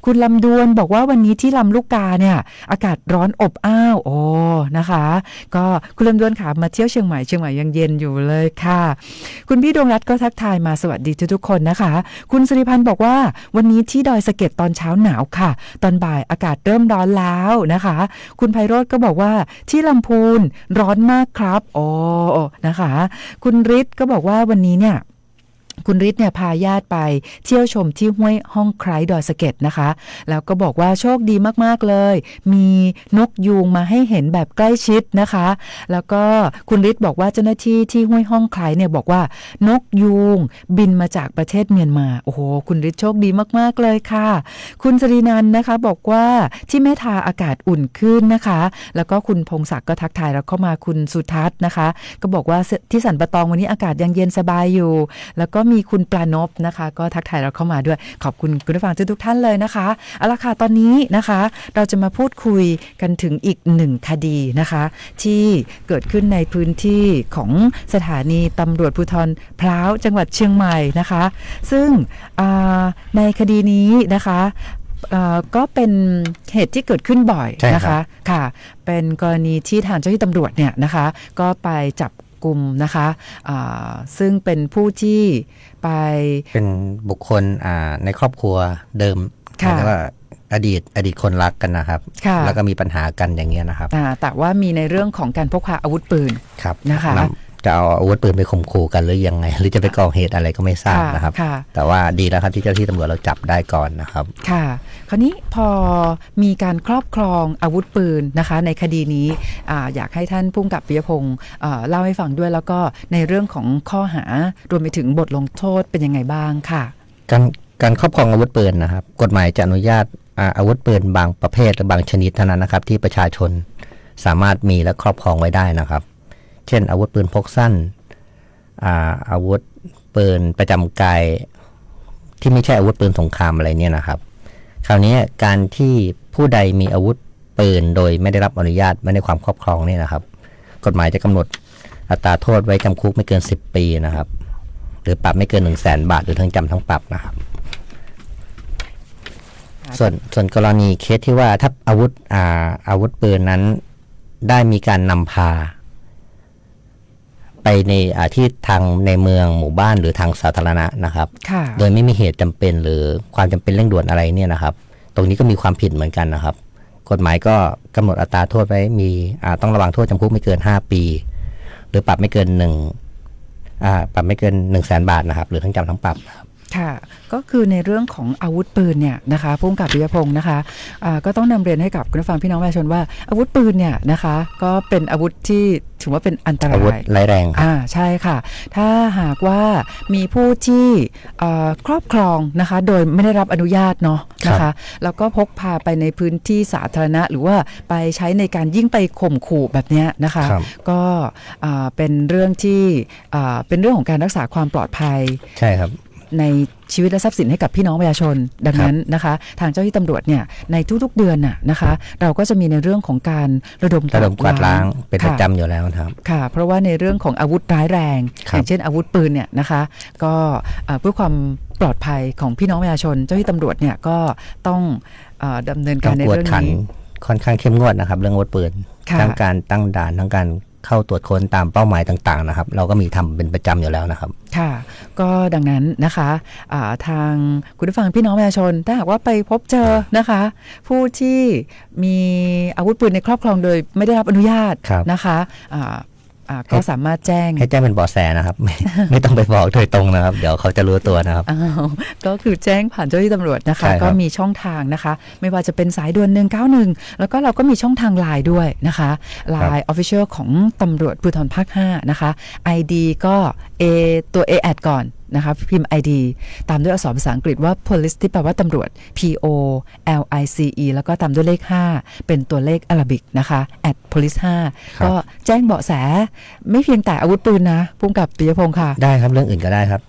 คุณลำดวนบอกว่าวันนี้ที่ลำลูกกาเนี่ยอากาศร้อนอบอ้าวนะคะก็คุณลำดวนค่ะมาเที่ยวเชียงใหม่ยังเย็นอยู่เลยค่ะคุณพี่ดวงรัตน์ก็ทักทายมาสวัสดีทุกคนนะคะคุณสิริพันธ์บอกว่าวันนี้ที่ดอยสะเก็ดตอนเช้าหนาวค่ะตอนบ่ายอากาศเริ่มร้อนแล้วนะคะคุณไพโรจน์ก็บอกว่าที่ลำพูนร้อนมากครับนะคะคุณฤทธิ์ก็บอกว่าวันนี้เนี่ย คุณฤทธิ์เนี่ยพาญาติไปเที่ยวชมที่ห้วยห้องไคร้ดอยสะเก็ดนะคะแล้วก็บอกว่าโชคดีมากๆเลยมีนกยูงมาให้เห็นแบบใกล้ชิดนะคะแล้วก็คุณฤทธิ์บอกว่าเจ้าหน้าที่ที่ห้วยห้องไคร้เนี่ยบอกว่านกยูงบินมาจากประเทศเมียนมาโอ้โหคุณฤทธิ์โชคดีมากๆเลยค่ะคุณจรินันท์นะคะบอกว่าที่แม่ทาอากาศอุ่นขึ้นนะคะแล้วก็คุณพงศักดิ์ก็ทักทายแล้วเข้ามาคุณสุทัศน์นะคะก็บอกว่าที่สันปะตองวันนี้อากาศยังเย็นสบายอยู่แล้วก็มีคุณปลานพนะคะก็ทักทายเราเข้ามาด้วยขอบคุณคุณผู้ฟังทุกท่านเลยนะคะเอาละค่ะตอนนี้นะคะเราจะมาพูดคุยกันถึงอีกหนึ่งคดีนะคะที่เกิดขึ้นในพื้นที่ของสถานีตำรวจภูธรพร้าวจังหวัดเชียงใหม่นะคะซึ่งในคดีนี้นะคะก็เป็นเหตุที่เกิดขึ้นบ่อยนะคะค่ะเป็นกรณีที่ทางเจ้าหน้าที่ตำรวจเนี่ยนะคะก็ไปจับกลุ่มนะคะซึ่งเป็นผู้ที่ไปเป็นบุคคลในครอบครัวเดิมแล้วก็อดีตคนรักกันนะครับแล้วก็มีปัญหากันอย่างเงี้ยนะครับแต่ว่ามีในเรื่องของการพกพาอาวุธปืนนะคะจะเอาอาวุธปืนไปข่มขู่กันหรือยังไงหรือจะไปก่อเหตุอะไรก็ไม่ทราบนะครับแต่ว่าดีแล้วครับที่เจ้าหน้าที่ตำรวจเราจับได้ก่อนนะครับค่ะคราวนี้พอมีการครอบครองอาวุธปืนนะคะในคดีนี้อยากให้ท่านผู้กำกับปิยพงศ์เล่าให้ฟังด้วยแล้วก็ในเรื่องของข้อหารวมไปถึงบทลงโทษเป็นยังไงบ้างค่ะการครอบครองอาวุธปืนนะครับกฎหมายจะอนุญาตอาวุธปืนบางประเภทหรือบางชนิดเท่านั้นนะครับที่ประชาชนสามารถมีและครอบครองไว้ได้นะครับเช่นอาวุธปืนพกสั้นอาวุธปืนประจำกายที่ไม่ใช่อาวุธปืนสงครามอะไรเนี่ยนะครับคราวนี้การที่ผู้ใดมีอาวุธปืนโดยไม่ได้รับอนุญาตไม่ได้ความครอบครองเนี่ยนะครับกฎหมายจะกำหนดอัตราโทษไว้จำคุกไม่เกิน10 ปีนะครับหรือปรับไม่เกิน 100,000 บาทหรือทั้งจำทั้งปรับนะครับส่วนกรณีเคสที่ว่าถ้าอาวุธปืนนั้นได้มีการนำพาไปในที่ทางในเมืองหมู่บ้านหรือทางสาธารณะนะครับโดยไม่มีเหตุจำเป็นหรือความจำเป็นเร่งด่วนอะไรเนี่ยนะครับตรงนี้ก็มีความผิดเหมือนกันนะครับกฎหมายก็กำหนดอัตราโทษไว้มีต้องระวังโทษจำคุกไม่เกิน5 ปีหรือปรับไม่เกิน100,000 บาทนะครับหรือทั้งจำทั้งปรับค่ะก็คือในเรื่องของอาวุธปืนเนี่ยนะคะผู้กำกับปิยพงศ์นะคะก็ต้องนำเรียนให้กับคุณผู้ฟังพี่น้องประชาชนว่าอาวุธปืนเนี่ยนะคะก็เป็นอาวุธที่ถือว่าเป็นอันตรายอาวุธร้ายแรงใช่ค่ะถ้าหากว่ามีผู้ที่ครอบครองนะคะโดยไม่ได้รับอนุญาตเนาะนะคะแล้วก็พกพาไปในพื้นที่สาธารณะหรือว่าไปใช้ในการยิ่งไปข่มขู่แบบนี้นะคะก็เป็นเรื่องที่เป็นเรื่องของการรักษาความปลอดภัยใช่ครับในชีวิตและทรัพย์สินให้กับพี่น้องประชาชนดังนั้นนะคะทางเจ้าหน้าที่ตำรวจเนี่ยในทุกๆเดือนนะคะเราก็จะมีในเรื่องของการระดมกวาดล้างเป็นประจำอยู่แล้วครับค่ะเพราะว่าในเรื่องของอาวุธร้ายแรงอย่างเช่นอาวุธปืนเนี่ยนะคะก็เพื่อความปลอดภัยของพี่น้องประชาชนเจ้าหน้าที่ตำรวจเนี่ยก็ต้องดำเนินการในเรื่องนี้ค่อนข้างเข้มงวดนะครับเรื่องอาวุธปืนทั้งการตั้งด่านทั้งการเข้าตรวจค้นตามเป้าหมายต่างๆนะครับเราก็มีทำเป็นประจำอยู่แล้วนะครับค่ะก็ดังนั้นนะคะทางคุณผู้ฟังพี่น้องประชาชนถ้าหากว่าไปพบเจอนะคะผู้ที่มีอาวุธปืนในครอบครองโดยไม่ได้รับอนุญาตนะคะก็สามารถแจ้งให้แจ้งเป็นเบาะแสนะครับ ไม่ต้องไปบอกโดยตรงนะครับเดี๋ยวเขาจะรู้ตัวนะครับก็คือแจ้งผ่านเจ้าหน้าที่ตำรวจนะคะก็มีช่องทางนะคะไม่ว่าจะเป็นสายด่วน191แล้วก็เราก็มีช่องทาง LINE ด้วยนะคะ LINE Official ของตำรวจภูธรภาค5นะคะ ID ก็ ตัว A แอดก่อนนะคะพิมพ์ ID ตามด้วยอักษรภาษาอังกฤษว่า police ที่แปลว่าตำรวจ POLICE แล้วก็ตามด้วยเลข5เป็นตัวเลขอาราบิกนะคะ @police 5ก็แจ้งเบาะแสไม่เพียงแต่อาวุธปืนนะผู้กำกับปิยพงศ์ค่ะได้ครับเรื่องอื่นก็ได้ครับ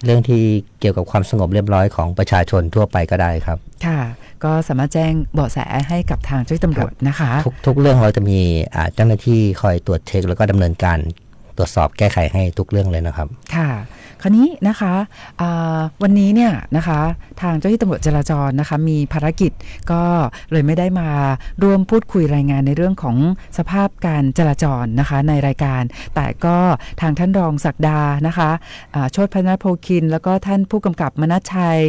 เรื่องที่เกี่ยวกับความสงบเรียบร้อยของประชาชนทั่วไปก็ได้ครับค่ะก็สามารถแจ้งเบาะแสให้กับทางเจ้าหน้าที่ตำรวจนะคะทุกเรื่องเราจะมีเจ้าหน้าที่คอยตรวจเช็คแล้วก็ดำเนินการตรวจสอบแก้ไขให้ทุกเรื่องเลยนะครับค่ะคราวนี้นะคะวันนี้เนี่ยนะคะทางเจ้าหน้าที่ตำรวจจราจรนะคะมีภารกิจก็เลยไม่ได้มาร่วมพูดคุยรายงานในเรื่องของสภาพการจราจรนะคะในรายการแต่ก็ทางท่านรองศักดานะคะโชติพนัสโพคินแล้วก็ท่านผู้กำกับมนัสชัย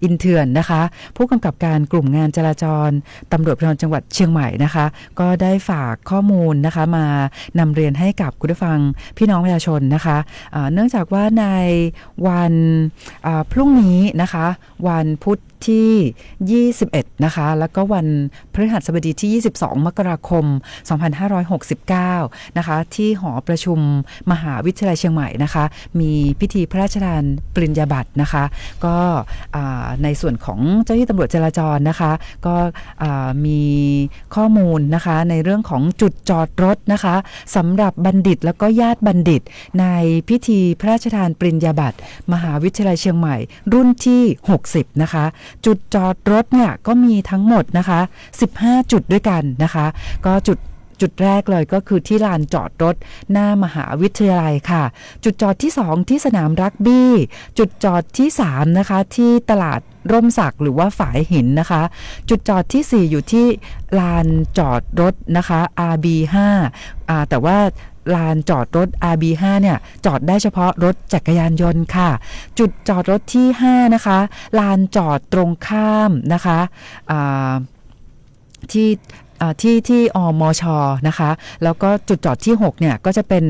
อินเถื่อนนะคะผู้กำกับการกลุ่มงานจราจรตำรวจภูธรจังหวัดเชียงใหม่นะคะก็ได้ฝากข้อมูลนะคะมานำเรียนให้กับคุณผู้ฟังพี่น้องประชาชนนะคะเนื่องจากว่าใน วันพรุ่งนี้นะคะวันพุธที่21นะคะแล้วก็วันพฤหัสบดีที่22มกราคม2569นะคะที่หอประชุมมหาวิทยาลัยเชียงใหม่นะคะมีพิธีพระราชทานปริญญาบัตรนะคะก็ในส่วนของเจ้าหน้าที่ตำรวจจราจรนะคะก็มีข้อมูลนะคะในเรื่องของจุดจอดรถนะคะสำหรับบัณฑิตแล้วก็ญาติบัณฑิตในพิธีพระราชทานปริญญาบัตรมหาวิทยาลัยเชียงใหม่รุ่นที่60นะคะจุดจอดรถเนี่ยก็มีทั้งหมดนะคะ15จุดด้วยกันนะคะก็จุดแรกเลยก็คือที่ลานจอดรถหน้ามหาวิทยาลัยค่ะจุดจอดที่2ที่สนามรักบี้จุดจอดที่3นะคะที่ตลาดร่มศักดิ์หรือว่าฝายหินนะคะจุดจอดที่4อยู่ที่ลานจอดรถนะคะ RB5 แต่ว่าลานจอดรถ RB5 เนี่ยจอดได้เฉพาะรถจักรยานยนต์ค่ะจุดจอดรถที่5นะคะลานจอดตรงข้ามนะคะที่อมช.นะคะแล้วก็จุดจอดที่6เนี่ยก็จะเป็น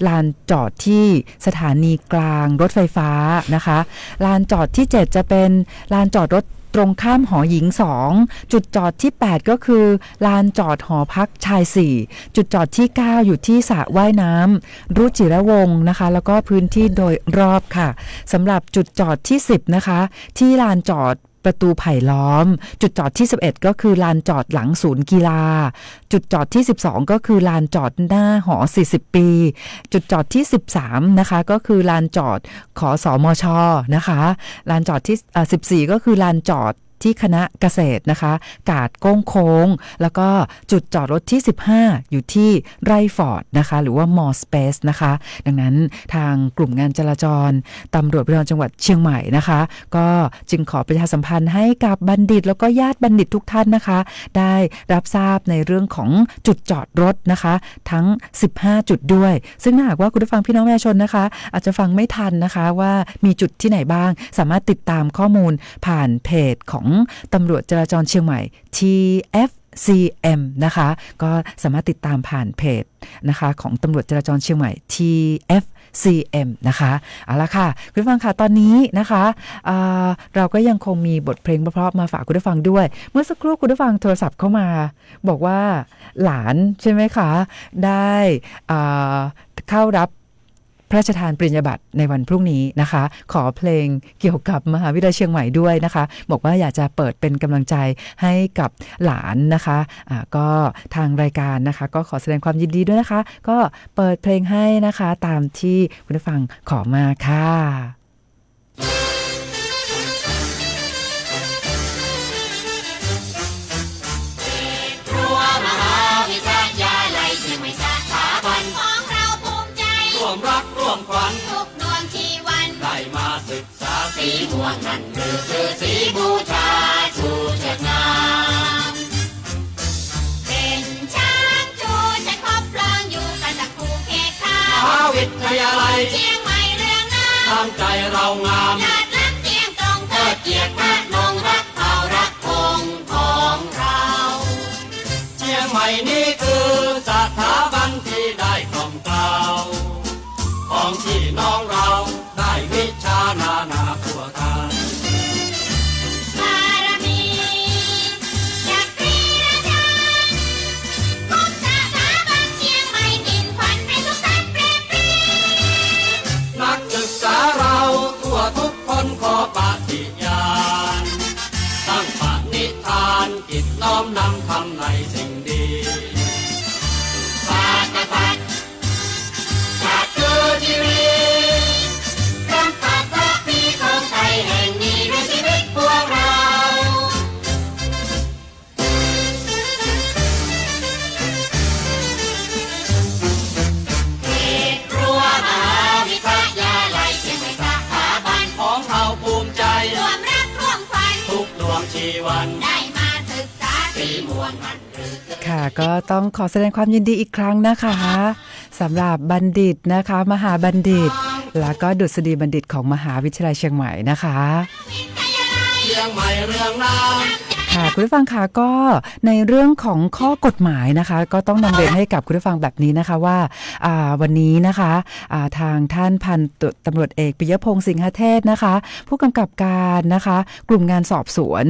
ลานจอดที่สถานีกลางรถไฟฟ้านะคะลานจอดที่7จะเป็นลานจอดรถตรงข้ามหอหญิง2จุดจอดที่8ก็คือลานจอดหอพักชาย4จุดจอดที่9อยู่ที่สระว่ายน้ำรุจิรวงศ์นะคะแล้วก็พื้นที่โดยรอบค่ะสำหรับจุดจอดที่10นะคะที่ลานจอดประตูไผ่ล้อมจุดจอดที่11ก็คือลานจอดหลังศูนย์กีฬาจุดจอดที่12ก็คือลานจอดหน้าหอ40ปีจุดจอดที่13นะคะก็คือลานจอดขสมชนะคะลานจอดที่14ก็คือลานจอดที่คณะเกษตรนะคะกาดโก้งโค้งแล้วก็จุดจอดรถที่15อยู่ที่ไร่ฟอร์ดนะคะหรือว่ามอสเปซนะคะดังนั้นทางกลุ่มงานจราจรตำรวจภูธรจังหวัดเชียงใหม่นะคะก็จึงขอประชาสัมพันธ์ให้กับบัณฑิตแล้วก็ญาติบัณฑิตทุกท่านนะคะได้รับทราบในเรื่องของจุดจอดรถนะคะทั้ง15จุดด้วยซึ่งถ้าหากว่าคุณผู้ฟังพี่น้องประชาชนนะคะอาจจะฟังไม่ทันนะคะว่ามีจุดที่ไหนบ้างสามารถติดตามข้อมูลผ่านเพจของตำรวจจราจรเชียงใหม่ TFCM นะคะก็สามารถติดตามผ่านเพจนะคะของตำรวจจราจรเชียงใหม่ TFCM นะคะเอาละค่ะคุณผู้ฟังค่ะตอนนี้นะคะเราก็ยังคงมีบทเพลงเพราะๆมาฝากคุณผู้ฟังด้วยเมื่อสักครู่คุณผู้ฟังโทรศัพท์เข้ามาบอกว่าหลานใช่ไหมคะได้เข้ารับพระราชทานปริญญาบัตรในวันพรุ่งนี้นะคะขอเพลงเกี่ยวกับมหาวิทยาลัยเชียงใหม่ด้วยนะคะบอกว่าอยากจะเปิดเป็นกำลังใจให้กับหลานนะคะก็ทางรายการนะคะก็ขอแสดงความยินดีด้วยนะคะก็เปิดเพลงให้นะคะตามที่คุณผู้ฟังขอมาค่ะทุกดวงชีวันได้มาศึกษาสีม่วงนั่นคือสีบูชาชูเชิดงามเป็นช้างชูชัดคบเพลิงอยู่กันตะคูเขตขาวมหาวิทยาลัยเชียงใหม่เรื่องน้ำทางใจเรางามญาติรักเที่ยงตรงเทิดเกียรติพระนงรักเขารักคงของเราเชียงใหม่นี้คือสถาบันที่ได้กล่อมกล่าวของที่น้องเราได้วิชานาทั่วกันบารมีจากพรีราชากุศลสถาบันเชียงใหม่ดินขวัญให้ทุกท่านเปรมปรีนักศึกษาเราทั่วทุกคนขอปฏิญาณตั้งปณิธานจิตน้อมนำทำในสิ่งดีศาสตร์ชีวิตรำตัดรักพี่ของไทยแห่งนี้ด้วยชีวิตพวกเราเขตรั้วมหาวิทยาลัยเชียงใหม่สถาบันของเราภูมิใจรวมรักร่วมฝันทุกดวงชีวันได้มาศึกษาสีม่วงมันค่ะก็ต้องขอแสดงความยินดีอีกครั้งนะคะสำหรับบัณฑิตนะคะมหาบัณฑิตแล้วก็ดุษฎีบัณฑิตของมหาวิทยาลัยเชียงใหม่นะคะเชียงใหม่เรื่องน้ำ ค่ะคุณผู้ฟังคะก็ในเรื่องของข้อกฎหมายนะคะก็ต้องนำเรียนให้กับคุณผู้ฟังแบบนี้นะคะว่าวันนี้นะคะทางท่านพันตำรวจเอกปิยพงษ์สิงหเทศนะคะผู้กำกับการนะคะกลุ่มงานสอบสวน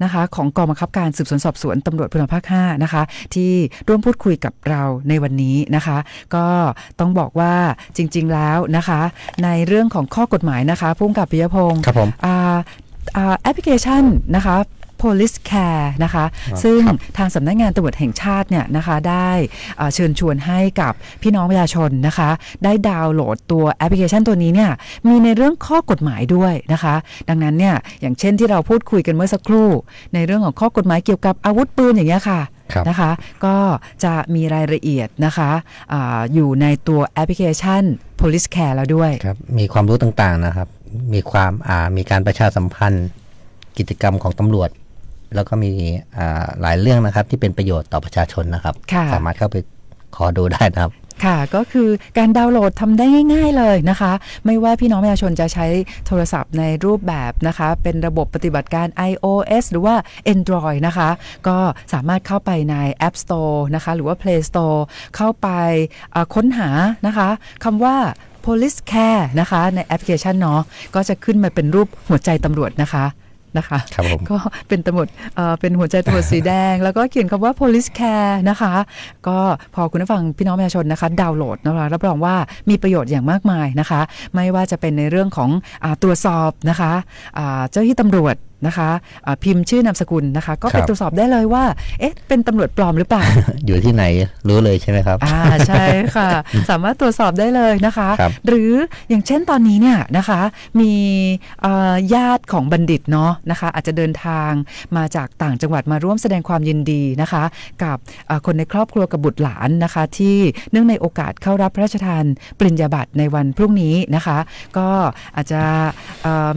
นะคะของกองบังคับการสืบสวนสอบสวนตำรวจภูธรภาค5นะคะที่ร่วมพูดคุยกับเราในวันนี้นะคะก็ต้องบอกว่าจริงๆแล้วนะคะในเรื่องของข้อกฎหมายนะคะผู้กำกับปิยพงษ์ครับผมแอปพลิเคชันนะคะ Police Care นะคะซึ่งทางสำนักงานตำรวจแห่งชาติเนี่ยนะคะได้เชิญชวนให้กับพี่น้องประชาชนนะคะได้ดาวน์โหลดตัวแอปพลิเคชันตัวนี้เนี่ยมีในเรื่องข้อกฎหมายด้วยนะคะดังนั้นเนี่ยอย่างเช่นที่เราพูดคุยกันเมื่อสักครู่ในเรื่องของข้อกฎหมายเกี่ยวกับอาวุธปืนอย่างเงี้ยค่ะนะคะก็จะมีรายละเอียดนะคะอยู่ในตัวแอปพลิเคชัน Police Care แล้วด้วยครับมีความรู้ต่างๆนะครับมีการประชาสัมพันธ์กิจกรรมของตำรวจแล้วก็มีหลายเรื่องนะครับที่เป็นประโยชน์ต่อประชาชนนะครับสามารถเข้าไปขอดูได้นะครับค่ะก็คือการดาวน์โหลดทำได้ง่ายๆเลยนะคะไม่ว่าพี่น้องประชาชนจะใช้โทรศัพท์ในรูปแบบนะคะเป็นระบบปฏิบัติการ iOS หรือว่า Android นะคะก็สามารถเข้าไปใน App Store นะคะหรือว่า Play Store เข้าไปค้นหานะคะคำว่า Police Care นะคะในแอปพลิเคชันเนาะก็จะขึ้นมาเป็นรูปหัวใจตำรวจนะคะก็เป็นตำรวจเป็นหัวใจตำรวจสีแดงแล้วก็เขียนคำว่า police care นะคะก็พอคุณผู้ฟังพี่น้องประชาชนนะคะดาวน์โหลดนะคะรับรองว่ามีประโยชน์อย่างมากมายนะคะไม่ว่าจะเป็นในเรื่องของตรวจสอบนะคะเจ้าหน้าที่ตำรวจนะคะพิมพ์ชื่อนามสกุลนะคะก็ไปตรวจสอบได้เลยว่าเอ๊ะเป็นตำรวจปลอมหรือเปล่า อยู่ที่ไหนรู้เลยใช่ไหมครับใช่ค่ะ สามารถตรวจสอบได้เลยนะคะหรืออย่างเช่นตอนนี้เนี่ยนะคะมีญาติของบัณฑิตเนาะนะคะอาจจะเดินทางมาจากต่างจังหวัดมาร่วมแสดงความยินดีนะคะกับคนในครอบครัวกับบุตรหลานนะคะที่เนื่องในโอกาสเข้ารับพระราชทานปริญญาบัตรในวันพรุ่งนี้นะคะก็อาจจะ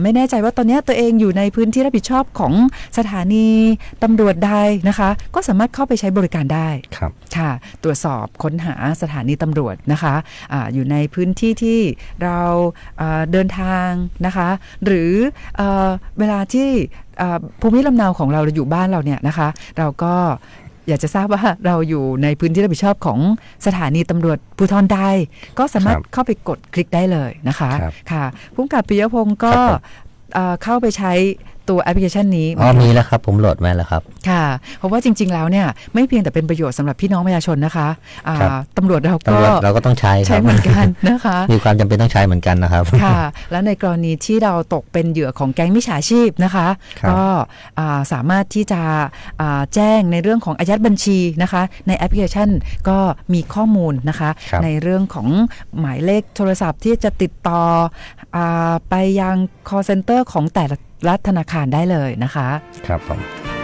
ไม่แน่ใจว่าตอนนี้ตัวเองอยู่ในพื้นที่รับผิดชอบของสถานีตำรวจใดนะคะก็สามารถเข้าไปใช้บริการได้ค่ะตรวจสอบค้นหาสถานีตำรวจนะคะอยู่ในพื้นที่ที่เราเดินทางนะคะหรือเวลาที่ภูมิลำเนาของเราอยู่บ้านเราเนี่ยนะคะเราก็อยากจะทราบว่าเราอยู่ในพื้นที่รับผิดชอบของสถานีตำรวจภูธรใดก็สามารถเข้าไปกดคลิกได้เลยนะคะค่ะผู้กำกับปิยพงศ์ก็เข้าไปใช้ตัวแอปพลิเคชันนี้มีแล้วครับผมโหลดมาแล้วครับค่ะเพราะว่าจริงๆแล้วเนี่ยไม่เพียงแต่เป็นประโยชน์สำหรับพี่น้องประชาชนนะคะตำรวจเราก็ต้องใช้เหมือนกันนะคะมีความจำเป็นต้องใช้เหมือนกันนะครับค่ะแล้วในกรณีที่เราตกเป็นเหยื่อของแก๊งมิจฉาชีพนะคะก็สามารถที่จะแจ้งในเรื่องของอายัดบัญชีนะคะในแอปพลิเคชันก็มีข้อมูลนะคะในเรื่องของหมายเลขโทรศัพท์ที่จะติดต่อไปยัง call center ของแต่ละรัฐธนาคารได้เลยนะคะครับผม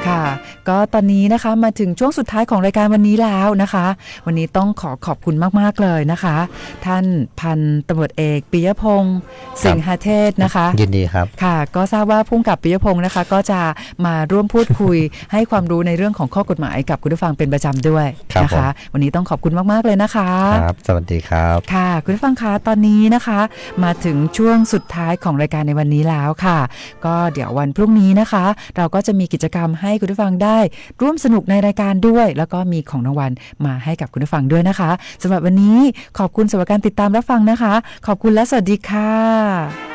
ค่ะก็ตอนนี้นะคะมาถึงช่วงสุดท้ายของรายการวันนี้แล้วนะคะวันนี้ต้องขอบคุณมากๆเลยนะคะท่านพันตำรวจเอกปิยพงษ์สิงหเทศนะคะยินดีครับค่ะก็ทราบว่าผู้กำกับปิยพงษ์นะคะก็จะมาร่วมพูดคุย ให้ความรู้ในเรื่องของข้อกฎหมายกับคุณผู้ฟังเป็นประจำด้วยนะคะวันนี้ต้องขอบคุณมากๆเลยนะคะครับสวัสดีครับค่ะคุณผู้ฟังคะตอนนี้นะคะมาถึงช่วงสุดท้ายของรายการในวันนี้แล้วค่ะก็เดี๋ยววันพรุ่งนี้นะคะเราก็จะมีกิจกรรมให้คุณผู้ฟังได้ร่วมสนุกในรายการด้วยแล้วก็มีของรางวัลมาให้กับคุณผู้ฟังด้วยนะคะสำหรับวันนี้ขอบคุณสำหรับการติดตามรับฟังนะคะขอบคุณและสวัสดีค่ะ